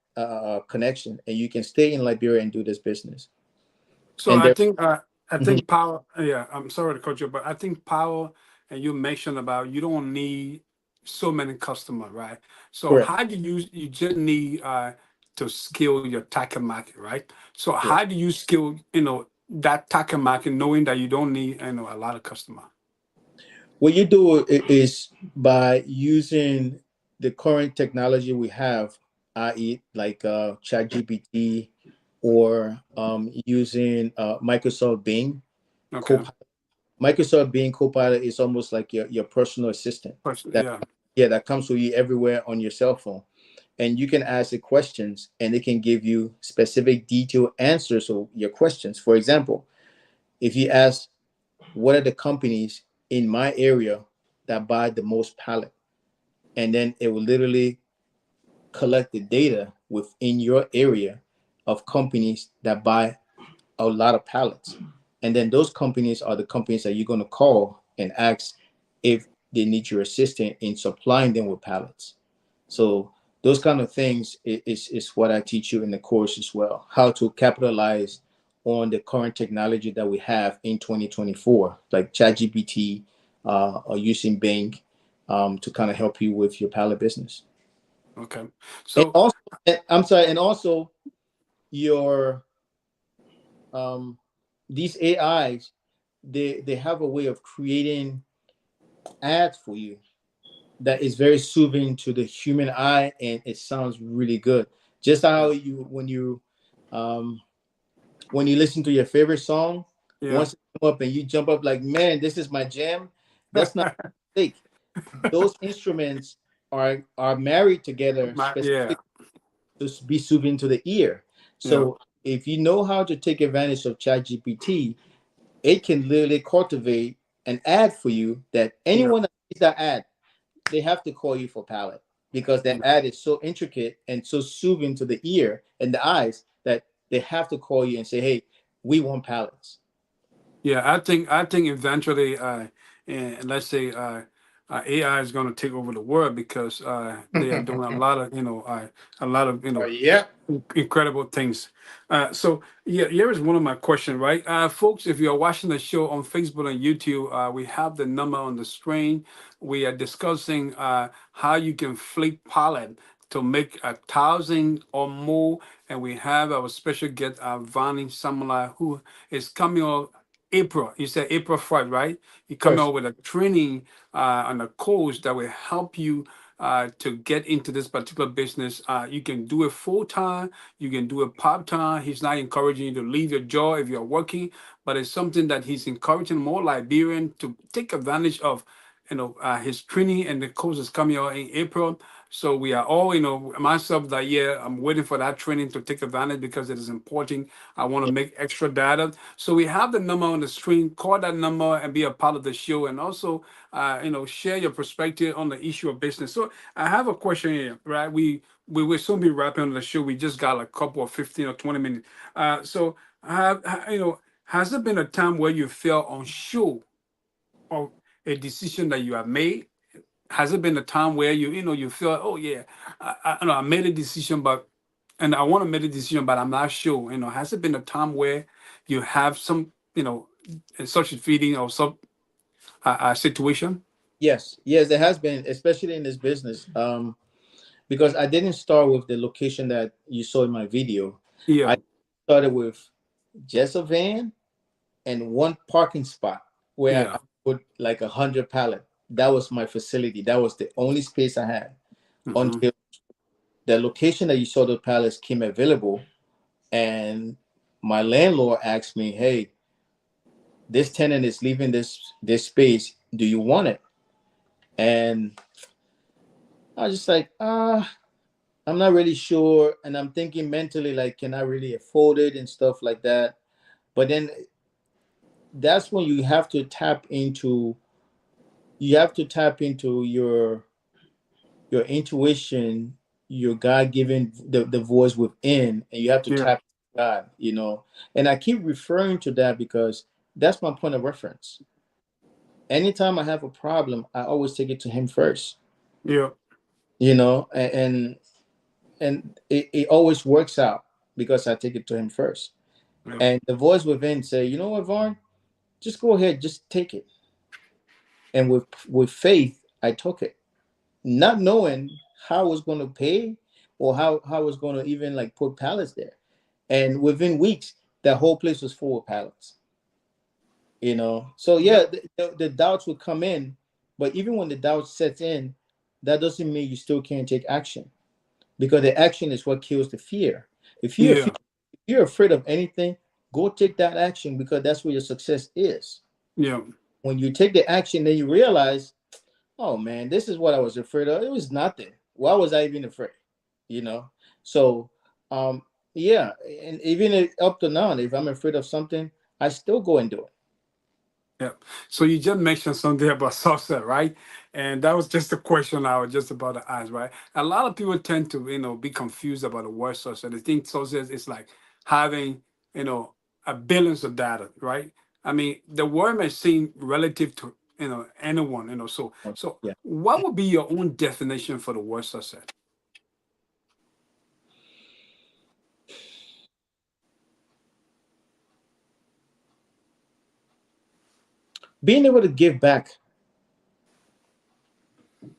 connection, and you can stay in Liberia and do this business. So And I there, think I Mhm, think power. Yeah, I'm sorry to cut you, but I think power. And you mentioned about you don't need so many customers, right? So correct, how do you just need to scale your target market, right? So yes. how do you scale that target market, knowing that you don't need a lot of customers? What you do is by using the current technology we have, i.e., like ChatGPT, or using Microsoft Bing Okay. Copilot. Microsoft Bing Copilot is almost like your personal assistant. That Yeah. Yeah, that comes with you everywhere on your cell phone, and you can ask it questions, and it can give you specific, detailed answers to your questions. For example, if you ask, what are the companies in my area that buy the most pallet, and then it will literally collect the data within your area of companies that buy a lot of pallets, and then those companies are the companies that you're going to call and ask if they need your assistance in supplying them with pallets. So those kind of things is what I teach you in the course as well. How to capitalize on the current technology that we have in 2024, like ChatGPT, or using Bing, to kind of help you with your pallet business. Okay. And So also, I'm sorry, and also your um, these AIs, they have a way of creating ads for you that is very soothing to the human eye, and it sounds really good. Just how yeah, you when you listen to your favorite song, yeah, once it come up and you jump up like, man, this is my jam. That's not a mistake. Those instruments are married together yeah, specifically to be soothing to the ear. yeah, So if you know how to take advantage of ChatGPT, it can literally cultivate an ad for you that yeah, anyone that sees that ad, they have to call you for palette, because that yeah. ad is so intricate and so soothing to the ear and the eyes that they have to call you and say, hey, we want palettes. Yeah, I think eventually, and let's say, AI is going to take over the world because they are doing a lot of a lot of Yeah. incredible things. So yeah, here is one of my questions, right, folks? If you are watching the show on Facebook and YouTube, we have the number on the screen. We are discussing how you can flip pallet to make 1,000 or more, and we have our special guest, Vani Samala, who is coming on April. You said April 5, right? You come Yes, out with a training on a course that will help you to get into this particular business. You can do it full time, you can do it part time. He's not encouraging you to leave your job if you're working, but it's something that he's encouraging more Liberian to take advantage of. His training and the course is coming out in April. So we are all, myself that year, I'm waiting for that training to take advantage because it is important. I want to yeah, make extra data. So we have the number on the screen. Call that number and be a part of the show, and also, share your perspective on the issue of business. So I have a question here, right? We will soon be wrapping on the show. We just got a couple of 15 or 20 minutes. So has there been a time where you felt unsure of a decision that you have made? Has it been a time where you feel, oh yeah, I made a decision, but and I want to make a decision, but I'm not sure. Has it been a time where you have some, such a feeling or some situation? yes, there has been, especially in this business, because I didn't start with the location that you saw in my video. I Yeah. started with just a van and one parking spot where I Yeah. put like 100 pallet. That was my facility. That was the only space I had Hmm. until the location that you saw the pallets came available, and my landlord asked me, "Hey, this tenant is leaving this space. Do you want it?" And I was just like, I'm not really sure, and I'm thinking mentally like, can I really afford it and stuff like that. But then that's when you have to tap into your intuition, your God given the voice within, and you have to Yeah. tap into God, you know. And I keep referring to that because that's my point of reference. Anytime I have a problem, I always take it to Him first, Yeah. you know, and it always works out because I take it to Him first. Yeah. And the voice within say, you know what, Vaughn, just go ahead, just take it. And with faith, I took it, not knowing how I was going to pay or how I was going to even like put pallets there. And within weeks, that whole place was full of pallets. You know, so Yeah. yeah, the doubts would come in, but even when the doubt sets in, that doesn't mean you still can't take action, because the action is what kills the fear. If you're Yeah. if you're afraid of anything, go take that action, because that's where your success is. Yeah. When you take the action, then you realize, oh man, this is what I was afraid of. It was nothing. Why was I even afraid? You know? So um yeah, and even up to now, if I'm afraid of something, I still go and do it. Yeah. So you just mentioned something about success, right? And that was just the question I was just about to ask, right? A lot of people tend to, be confused about the word success. They think success is like having, a billions of data, right? I mean, the word may seem relative to, anyone, so Yeah. what would be your own definition for the word success? Being able to give back,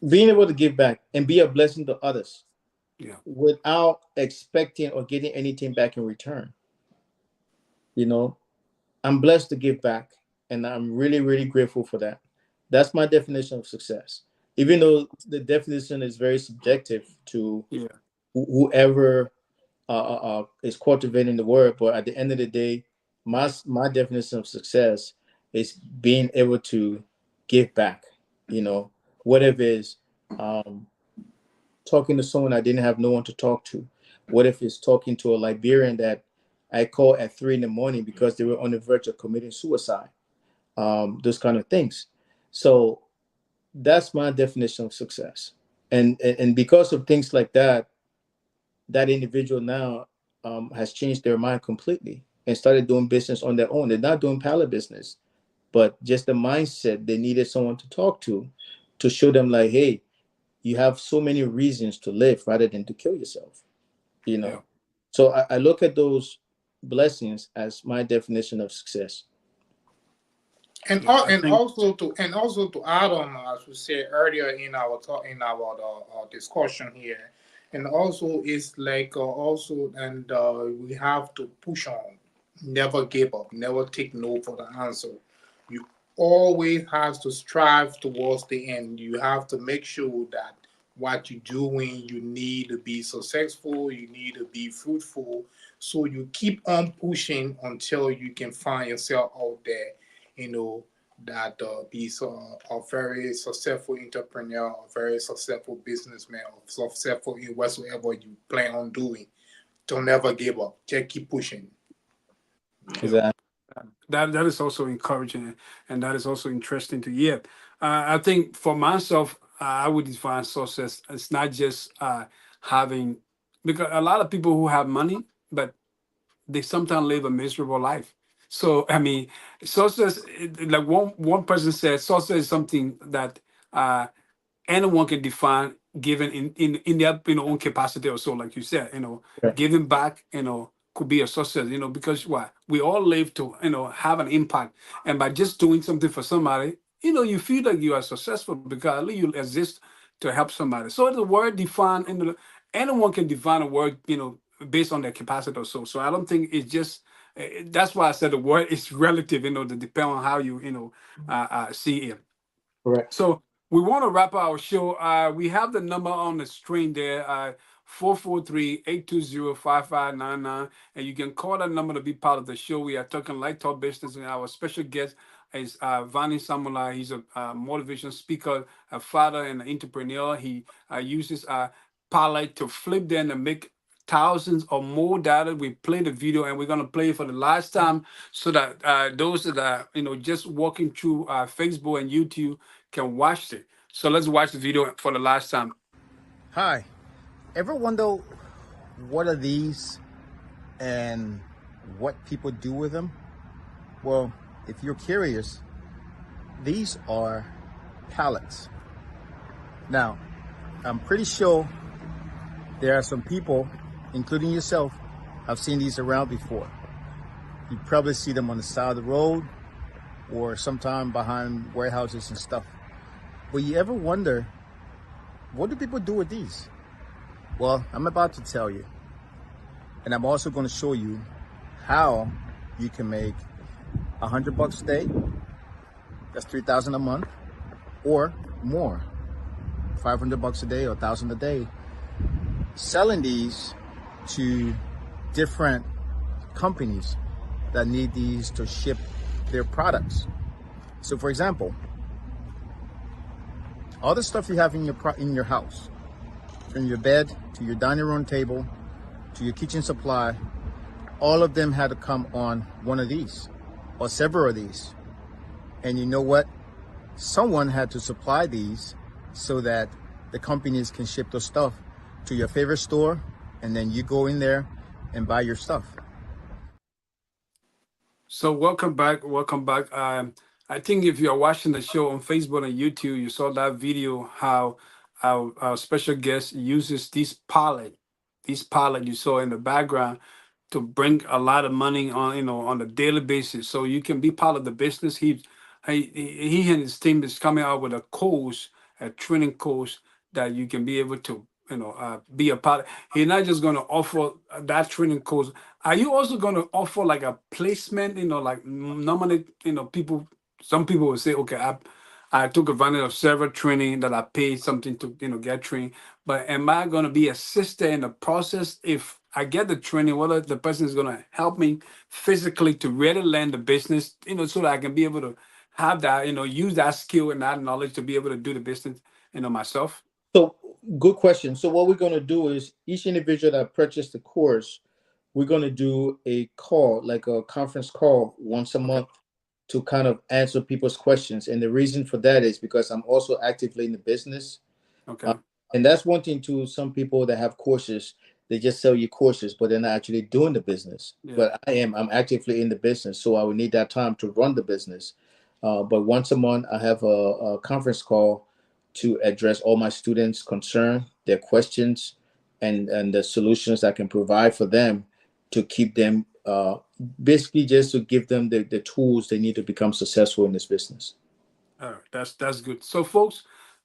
being able to give back and be a blessing to others Yeah. without expecting or getting anything back in return. You know, I'm blessed to give back, and I'm really, really grateful for that. That's my definition of success. Even though the definition is very subjective to Yeah. whoever is cultivating the word, but at the end of the day, my definition of success is being able to give back. You know, whatever it is, um, talking to someone I didn't have no one to talk to. What if it's talking to a Liberian that I call at 3 in the morning because they were on the verge of committing suicide? Those kind of things. So that's my definition of success. And because of things like that, that individual now has changed their mind completely and started doing business on their own. They're not doing pallet business, but just the mindset, they needed someone to show them like, hey, you have so many reasons to live rather than to kill yourself, you Yeah. know. So I look at those blessings as my definition of success. And Yeah. I think. also to add on, as we said earlier in our talk in our discussion here, and also it's like also and we have to push on, never give up, never take no for the answer. You always have to strive towards the end. You have to make sure that what you're doing, you need to be successful, you need to be fruitful. So you keep on pushing until you can find yourself out there, you know, that be a very successful entrepreneur, a very successful businessman, or successful in whatsoever you plan on doing. Don't never give up. Just keep pushing. Yeah. Exactly. That is also encouraging, and that is also interesting to hear. I think for myself, I would define success as not just having, because a lot of people who have money, but they sometimes live a miserable life. So I mean, success, like one person said, success is something that uh, anyone can define, given in their own capacity or so, like you said, Right. giving back, could be a success, because what we all live to, have an impact. And by just doing something for somebody, you feel like you are successful because at least you exist to help somebody. So the word define, anyone can define a word, based on their capacity or so. So I don't think it's just That's why I said the word is relative, to depend on how you, see it. Correct. So we want to wrap up our show. We have the number on the screen there, 443-820-5599. And you can call that number to be part of the show. We are talking light talk business, and our special guest is Vani Samula. He's a motivation speaker, a father, and an entrepreneur. He uses Pilot to flip them and make thousands or more data. We play the video, and we're going to play it for the last time so that those that are just walking through Facebook and YouTube can watch it. So let's watch the video for the last time. Hi. Ever wonder what are these and what people do with them? Well, if you're curious, these are pallets. Now, I'm pretty sure there are some people, including yourself, have seen these around before. You probably see them on the side of the road or sometime behind warehouses and stuff. But you ever wonder, what do people do with these? Well, I'm about to tell you. And I'm also going to show you how you can make $100 a day. That's $3,000 a month or more. $500 a day or $1,000 a day. Selling these to different companies that need these to ship their products. So for example, all the stuff you have in your house, from your bed to your dining room table to your kitchen supply, all of them had to come on one of these or several of these. And you know what? Someone had to supply these so that the companies can ship the stuff to your favorite store, and then you go in there and buy your stuff. So welcome back. Welcome back. I think if you are watching the show on Facebook and YouTube, you saw that video how our special guest uses this palette you saw in the background to bring a lot of money on on a daily basis. So you can be part of the business. He and his team is coming out with a course, a training course that you can be able to be a part. He's not just going to offer that training course. Are you also going to offer like a placement? Like normally, people. Some people will say, okay, I took advantage of several training that I paid something to get trained. But am I going to be assisted in the process if I get the training? Whether the person is going to help me physically to really learn the business, so that I can be able to have that, use that skill and that knowledge to be able to do the business, myself. So, good question. So, what we're going to do is each individual that purchased the course, we're going to do a call, like a conference call once a Okay. month to kind of answer people's questions. And the reason for that is because I'm also actively in the business. Uh, Okay. and that's one thing too. Some people that have courses, they just sell you courses, but they're not actually doing the business. Yeah. But I'm actively in the business, so I would need that time to run the business. But once a month, I have a conference call to address all my students' concern, their questions, and the solutions I can provide for them to keep them basically just to give them the tools they need to become successful in this business. All right, that's good. So, folks,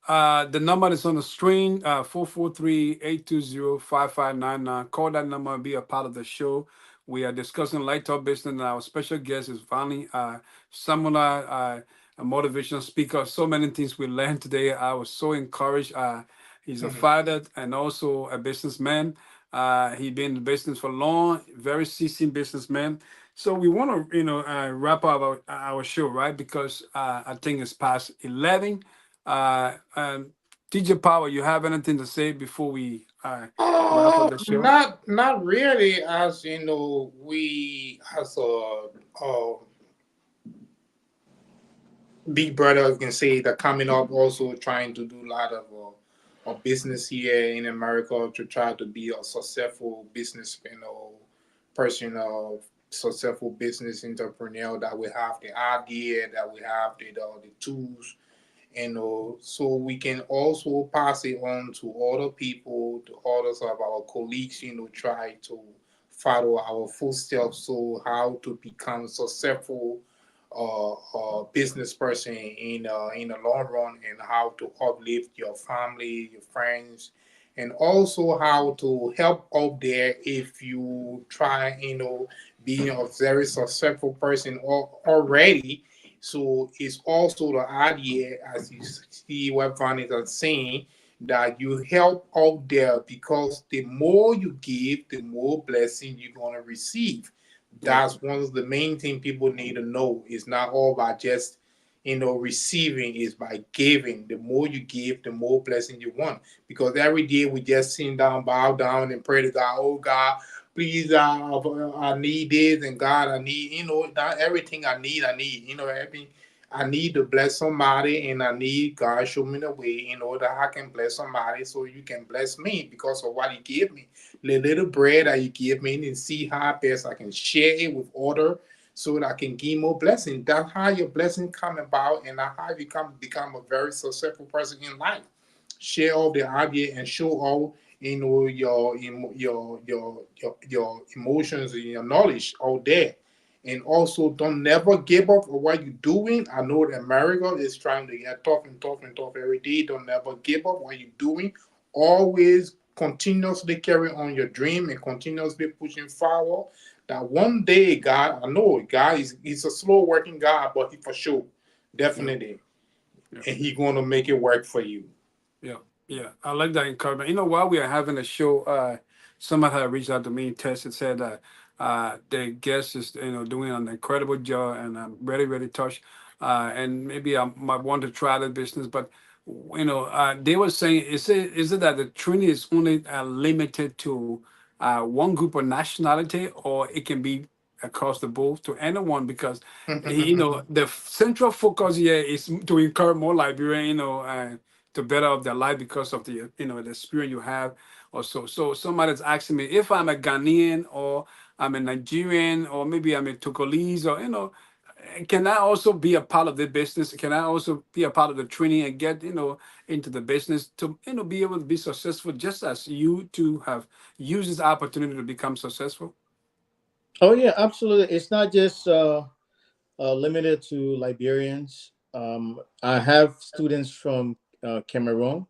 the number is on the screen: 443-820-5599. Call that number and be a part of the show. We are discussing light talk business, and our special guest is Vani Samula, a motivational speaker. So many things we learned today. I was so encouraged. He's a father and also a businessman. He been in the business for long, very seasoned businessman. So we want to, wrap up our show, right? Because I think it's past 11. DJ Power, you have anything to say before we wrap up the show? Not really. As you know, we as a big brother, you can say that coming up, also trying to do a lot of business here in America to try to be a successful business, person, successful business entrepreneur. That we have the idea, that we have the tools, so we can also pass it on to other people, to others of our colleagues, try to follow our footsteps. So how to become successful business person in the long run, and how to uplift your family, your friends, and also how to help out there if you try, being a very successful person already. So it's also the idea, as you see what Vanessa is saying, that you help out there, because the more you give, the more blessing you're gonna receive. Yeah. That's one of the main things people need to know. It's not all about just receiving, is by giving. The more you give, the more blessing you want. Because every day we just sit down, bow down, and pray to God. Oh God, please, I need this, and God, I need, not everything I need, everything. I need to bless somebody, and I need God show me the way in order I can bless somebody, so you can bless me because of what you give me. The little bread that you give me, and see how best I can share it with other, so that I can give more blessing. That's how your blessing come about, and that's how you become a very successful person in life. Share all the idea and show all your emotions and your knowledge out there. And also, don't never give up on what you're doing. I know that America is trying to get tough and tough and tough every day. Don't never give up what you're doing. Always continuously carry on your dream and continuously pushing forward. That one day, God, I know God is He's a slow working God, but He for sure, Yeah. definitely, Yeah. and He gonna make it work for you. Yeah, yeah, I like that encouragement. While we are having a show, somebody had reached out to me, tested, said that the guest is doing an incredible job, and I'm really really touched. And maybe I might want to try the business, but they were saying, is it that the training is only limited to one group of nationality, or it can be across the board to anyone? Because the central focus here is to encourage more Liberian, to better up their life because of the the spirit you have or so. So somebody's asking me if I'm a Ghanaian, or I'm a Nigerian, or maybe I'm a Togolese, or can I also be a part of the business? Can I also be a part of the training and get into the business to be able to be successful, just as you two have used this opportunity to become successful? Oh yeah, absolutely. It's not just limited to Liberians. I have students from Cameroon.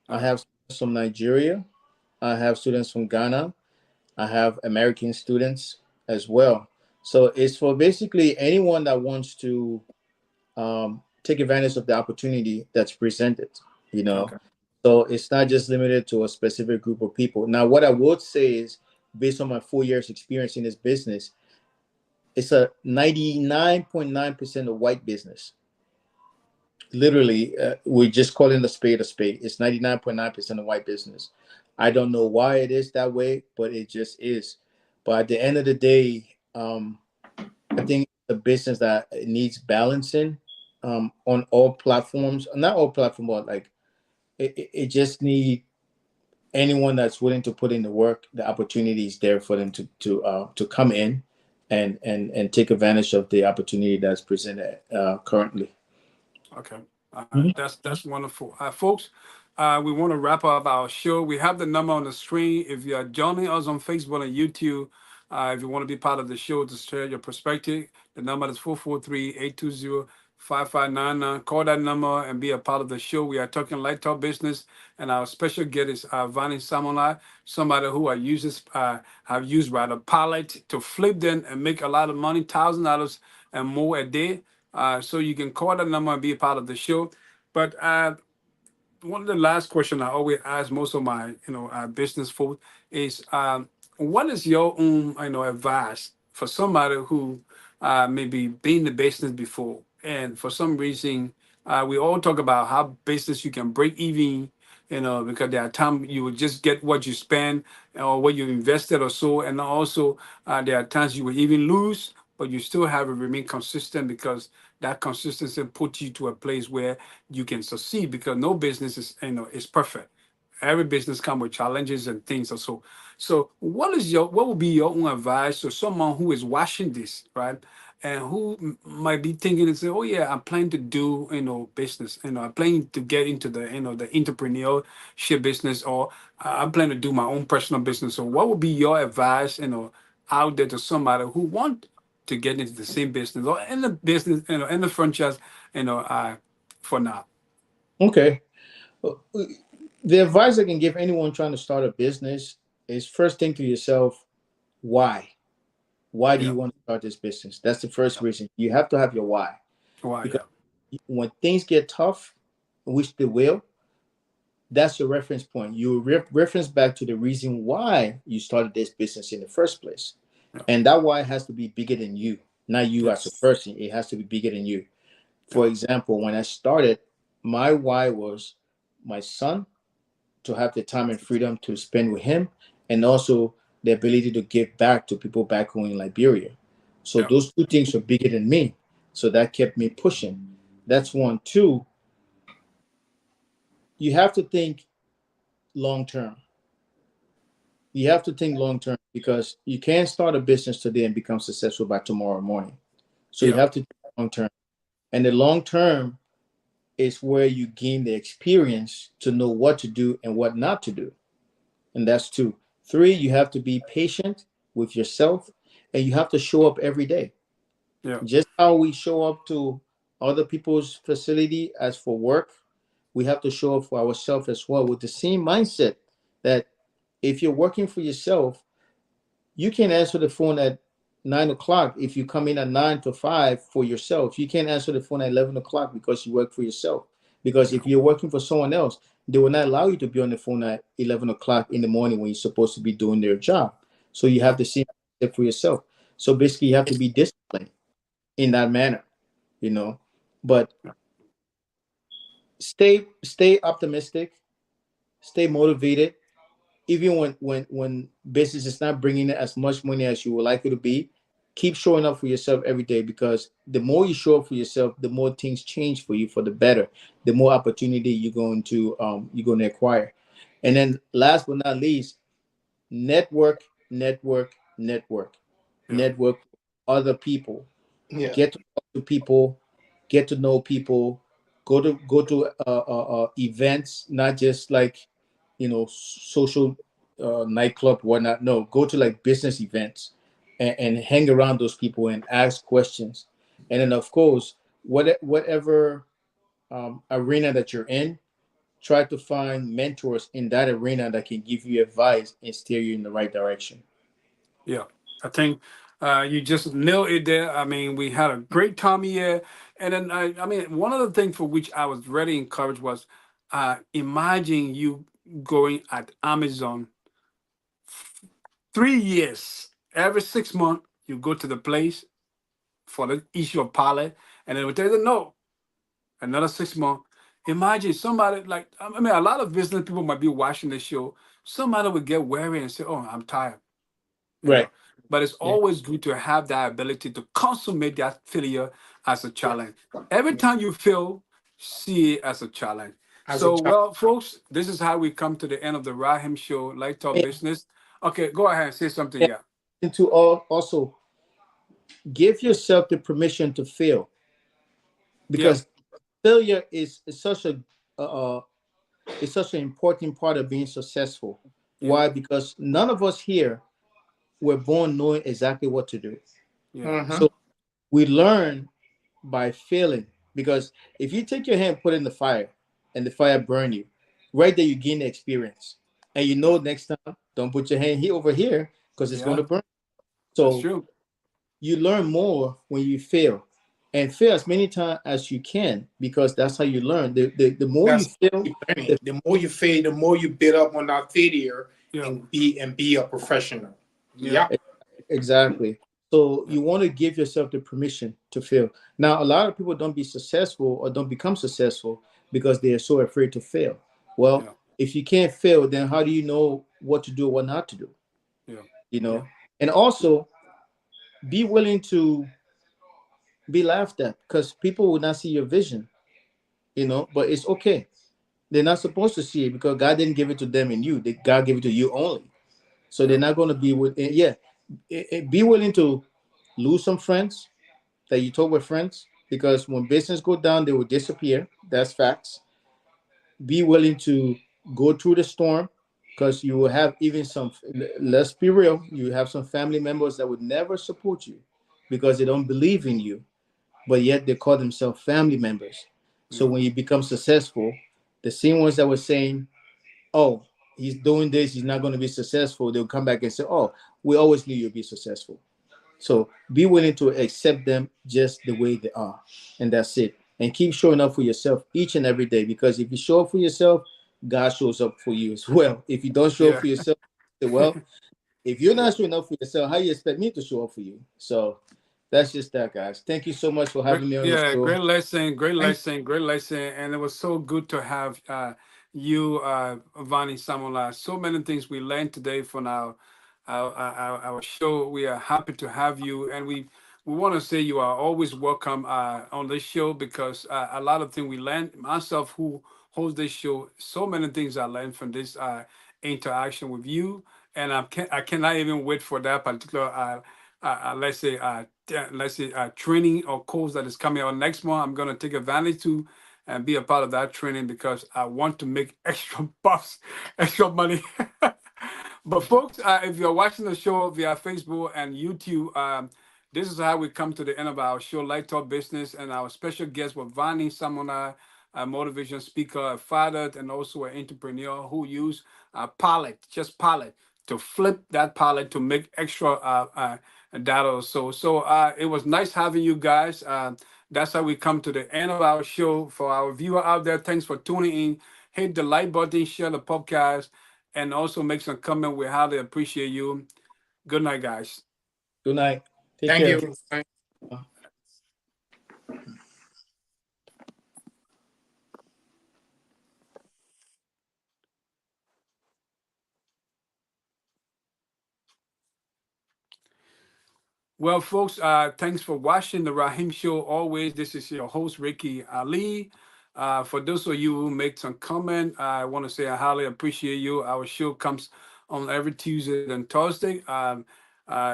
I Uh, have students from Nigeria. I have students from Ghana. I have American students as well. So it's for basically anyone that wants to take advantage of the opportunity that's presented. You know, okay. so it's not just limited to a specific group of people. Now, what I would say is, based on my 4 years experience in this business, it's a 99.9% of white business. Literally, we're just calling a spade a spade. It's 99.9% of white business. I don't know why it is that way, but it just is. But at the end of the day, I think it's a business that needs balancing on all platforms. Not all platforms, but like it just need anyone that's willing to put in the work. The opportunity is there for them to come in and take advantage of the opportunity that's presented currently. Okay, Mhm. that's wonderful, folks. We want to wrap up our show. We have the number on the screen. If you are joining us on Facebook and YouTube, if you want to be part of the show to share your perspective, the number is 443-820-5599. Call that number and be a part of the show. We are talking light talk business, and our special guest is Vani Samonai, somebody who have used rather pallet to flip them and make a lot of money, $1,000 and more a day. So you can call that number and be a part of the show. But one of the last question I always ask most of my business folks is, what is your own advice for somebody who maybe been in the business before, and for some reason we all talk about how business you can break even, because there are times you will just get what you spend or what you invested or so, and also there are times you will even lose, but you still have to remain consistent, because that consistency put you to a place where you can succeed, because no business is perfect. Every business comes with challenges and things also. So what would be your own advice to someone who is watching this, right? And who might be thinking and say, oh yeah, I'm planning to do, business, I'm planning to get into the entrepreneurship business, or I'm planning to do my own personal business. So what would be your advice, out there to somebody who want to get into the same business or in the business, in the franchise, for now? Okay. The advice I can give anyone trying to start a business is, first think to yourself, why? Why do Yeah. you want to start this business? That's the first reason. You have to have your why. Why? Because Yeah. when things get tough, which they will, that's your reference point. You reference back to the reason why you started this business in the first place. Yeah. And that why has to be bigger than you, not you Yeah. as a person. It has to be bigger than you. Yeah. For example, when I started, my why was my son, to have the time and freedom to spend with him, and also the ability to give back to people back home in Liberia. So Yeah. those two things were bigger than me. So that kept me pushing. That's one. Two, you have to think long term. You have to think long term because you can't start a business today and become successful by tomorrow morning. So you Yeah. have to think long term. And the long term is where you gain the experience to know what to do and what not to do. And that's two. Three, you have to be patient with yourself and you have to show up every day. Yeah. Just how we show up to other people's facility as for work, we have to show up for ourselves as well with the same mindset that if you're working for yourself, you can answer the phone at 9 o'clock if you come in at 9 to 5 for yourself. You can't answer the phone at 11 o'clock because you work for yourself. Because Yeah. if you're working for someone else, they will not allow you to be on the phone at 11 o'clock in the morning when you're supposed to be doing their job. So you Yeah. have the same mindset for yourself. So basically, you have to be disciplined in that manner, you know. But Yeah. stay optimistic, stay motivated, even when business is not bringing in as much money as you would like it to be. Keep showing up for yourself every day because the more you show up for yourself, the more things change for you for the better. The more opportunity you're going to acquire. And then last but not least, network, network, network, Yeah. network with other people. Yeah. Get to talk to people, get to know people, go to events, not just like social nightclub whatnot. No, go to like business events and hang around those people and ask questions. And then of course, whatever arena that you're in, try to find mentors in that arena that can give you advice and steer you in the right direction. Yeah, I think you just nailed it there. I mean, we had a great time here, and then I mean, one of the things for which I was really encouraged was, imagine you going at Amazon 3 years. Every 6 months, you go to the place for the issue of pallet, and then we tell you no, another 6 months. Imagine somebody like I mean, a lot of business people might be watching the show. Somebody would get weary and say, "Oh, I'm tired." you Right. know. But it's Yeah. always good to have that ability to consummate that failure as a challenge. Every time you fail, see it as a challenge. As a So, child. well, folks, this is how we come to the end of the Rahim Show, Light Talk Business. Okay, go ahead and say something. And Yeah, to also give yourself the permission to fail yeah, because failure is such a uh, is such an important part of being successful. yeah, Why? Because none of us here were born knowing exactly what to do. yeah, Mm-hmm. So we learn by failing. Because if you take your hand, put it in the fire, and the fire burn you, right there you gain the experience, and you know next time don't put your hand here over here because it's going yeah. to burn. That's So true. you learn more when you fail, and fail as many times as you can because that's how you learn. The more you That's fail, keep learning. the The more you fail, the more you build up on that failure Yeah, and be a professional. yeah, Yeah. exactly. So yeah, you want to give yourself the permission to fail. Now, a lot of people don't be successful or don't become successful because they are so afraid to fail. Well, yeah, if you can't fail, then how do you know what to do or what not to do? yeah, You yeah, know, and also be willing to be laughed at because people will not see your vision. But it's okay. They're not supposed to see it because God didn't give it to them and you. God gave it to you only. So they're yeah, not going to be with. Yeah, be willing to lose some friends that you talk with friends because when business go down, they will disappear. That's facts. Be willing to go through the storm because you will have even some. Let's be real. You have some family members that would never support you because they don't believe in you, but yet they call themselves family members. So yeah, when you become successful, the same ones that were saying, "Oh, he's doing this, he's not going to be successful," they'll come back and say, "Oh, we always knew you'd be successful." So be willing to accept them just the way they are, and that's it. And keep showing up for yourself each and every day, because if you show up for yourself, God shows up for you as well. If you don't show up Yeah. for yourself, well, if you're not showing up for yourself, how you expect me to show up for you? So that's just that, guys. Thank you so much for having me on the Yeah, show. great lesson, great Thank lesson, great lesson, and it was so good to have you, Vani Samola. So many things we learned today from our show. We are happy to have you, and we want to say you are always welcome on this show, because a lot of things we learned. Myself, who hosts this show, so many things I learned from this interaction with you, and I cannot even wait for that particular. Let's say training or course that is coming out next month. I'm gonna take advantage to and be a part of that training, because I want to make extra bucks, extra money. But folks, if you're watching the show via Facebook and YouTube, this is how we come to the end of our show, Light Talk Business, and our special guest was Vani Samona, a motivation speaker, a father, and also an entrepreneur who use a pallet, just pallet, to flip that pallet to make extra data or so. So it was nice having you guys. That's how we come to the end of our show. For our viewer out there, thanks for tuning in. Hit the like button, share the podcast, and also make some comment. We highly appreciate you. Good night, guys. Good night. Take thank care. you. Well, folks, thanks for watching the Rahim Show. Always, this is your host, Ricky Ali. For those of you who make some comment, I want to say I highly appreciate you. Our show comes on every Tuesday and Thursday.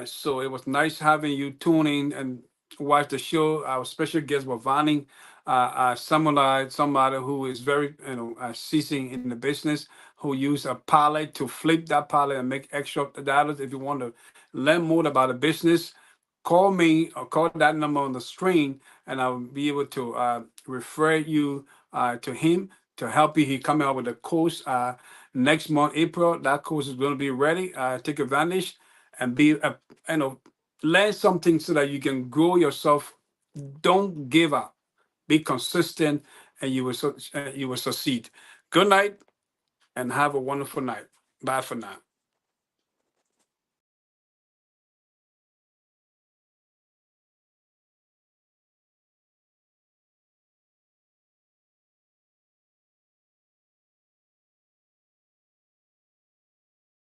So it was nice having you tune in and watch the show. Our special guest was Vani, somebody who is very, seasoned in the business, who use a pallet to flip that pallet and make extra dollars. If you want to learn more about the business, call me or call that number on the screen, and I'll be able to refer you to him to help you. He coming out with a course next month, April. That course is going to be ready. Take advantage and be learn something so that you can grow yourself. Don't give up. Be consistent, and you will succeed. Good night, and have a wonderful night. Bye for now.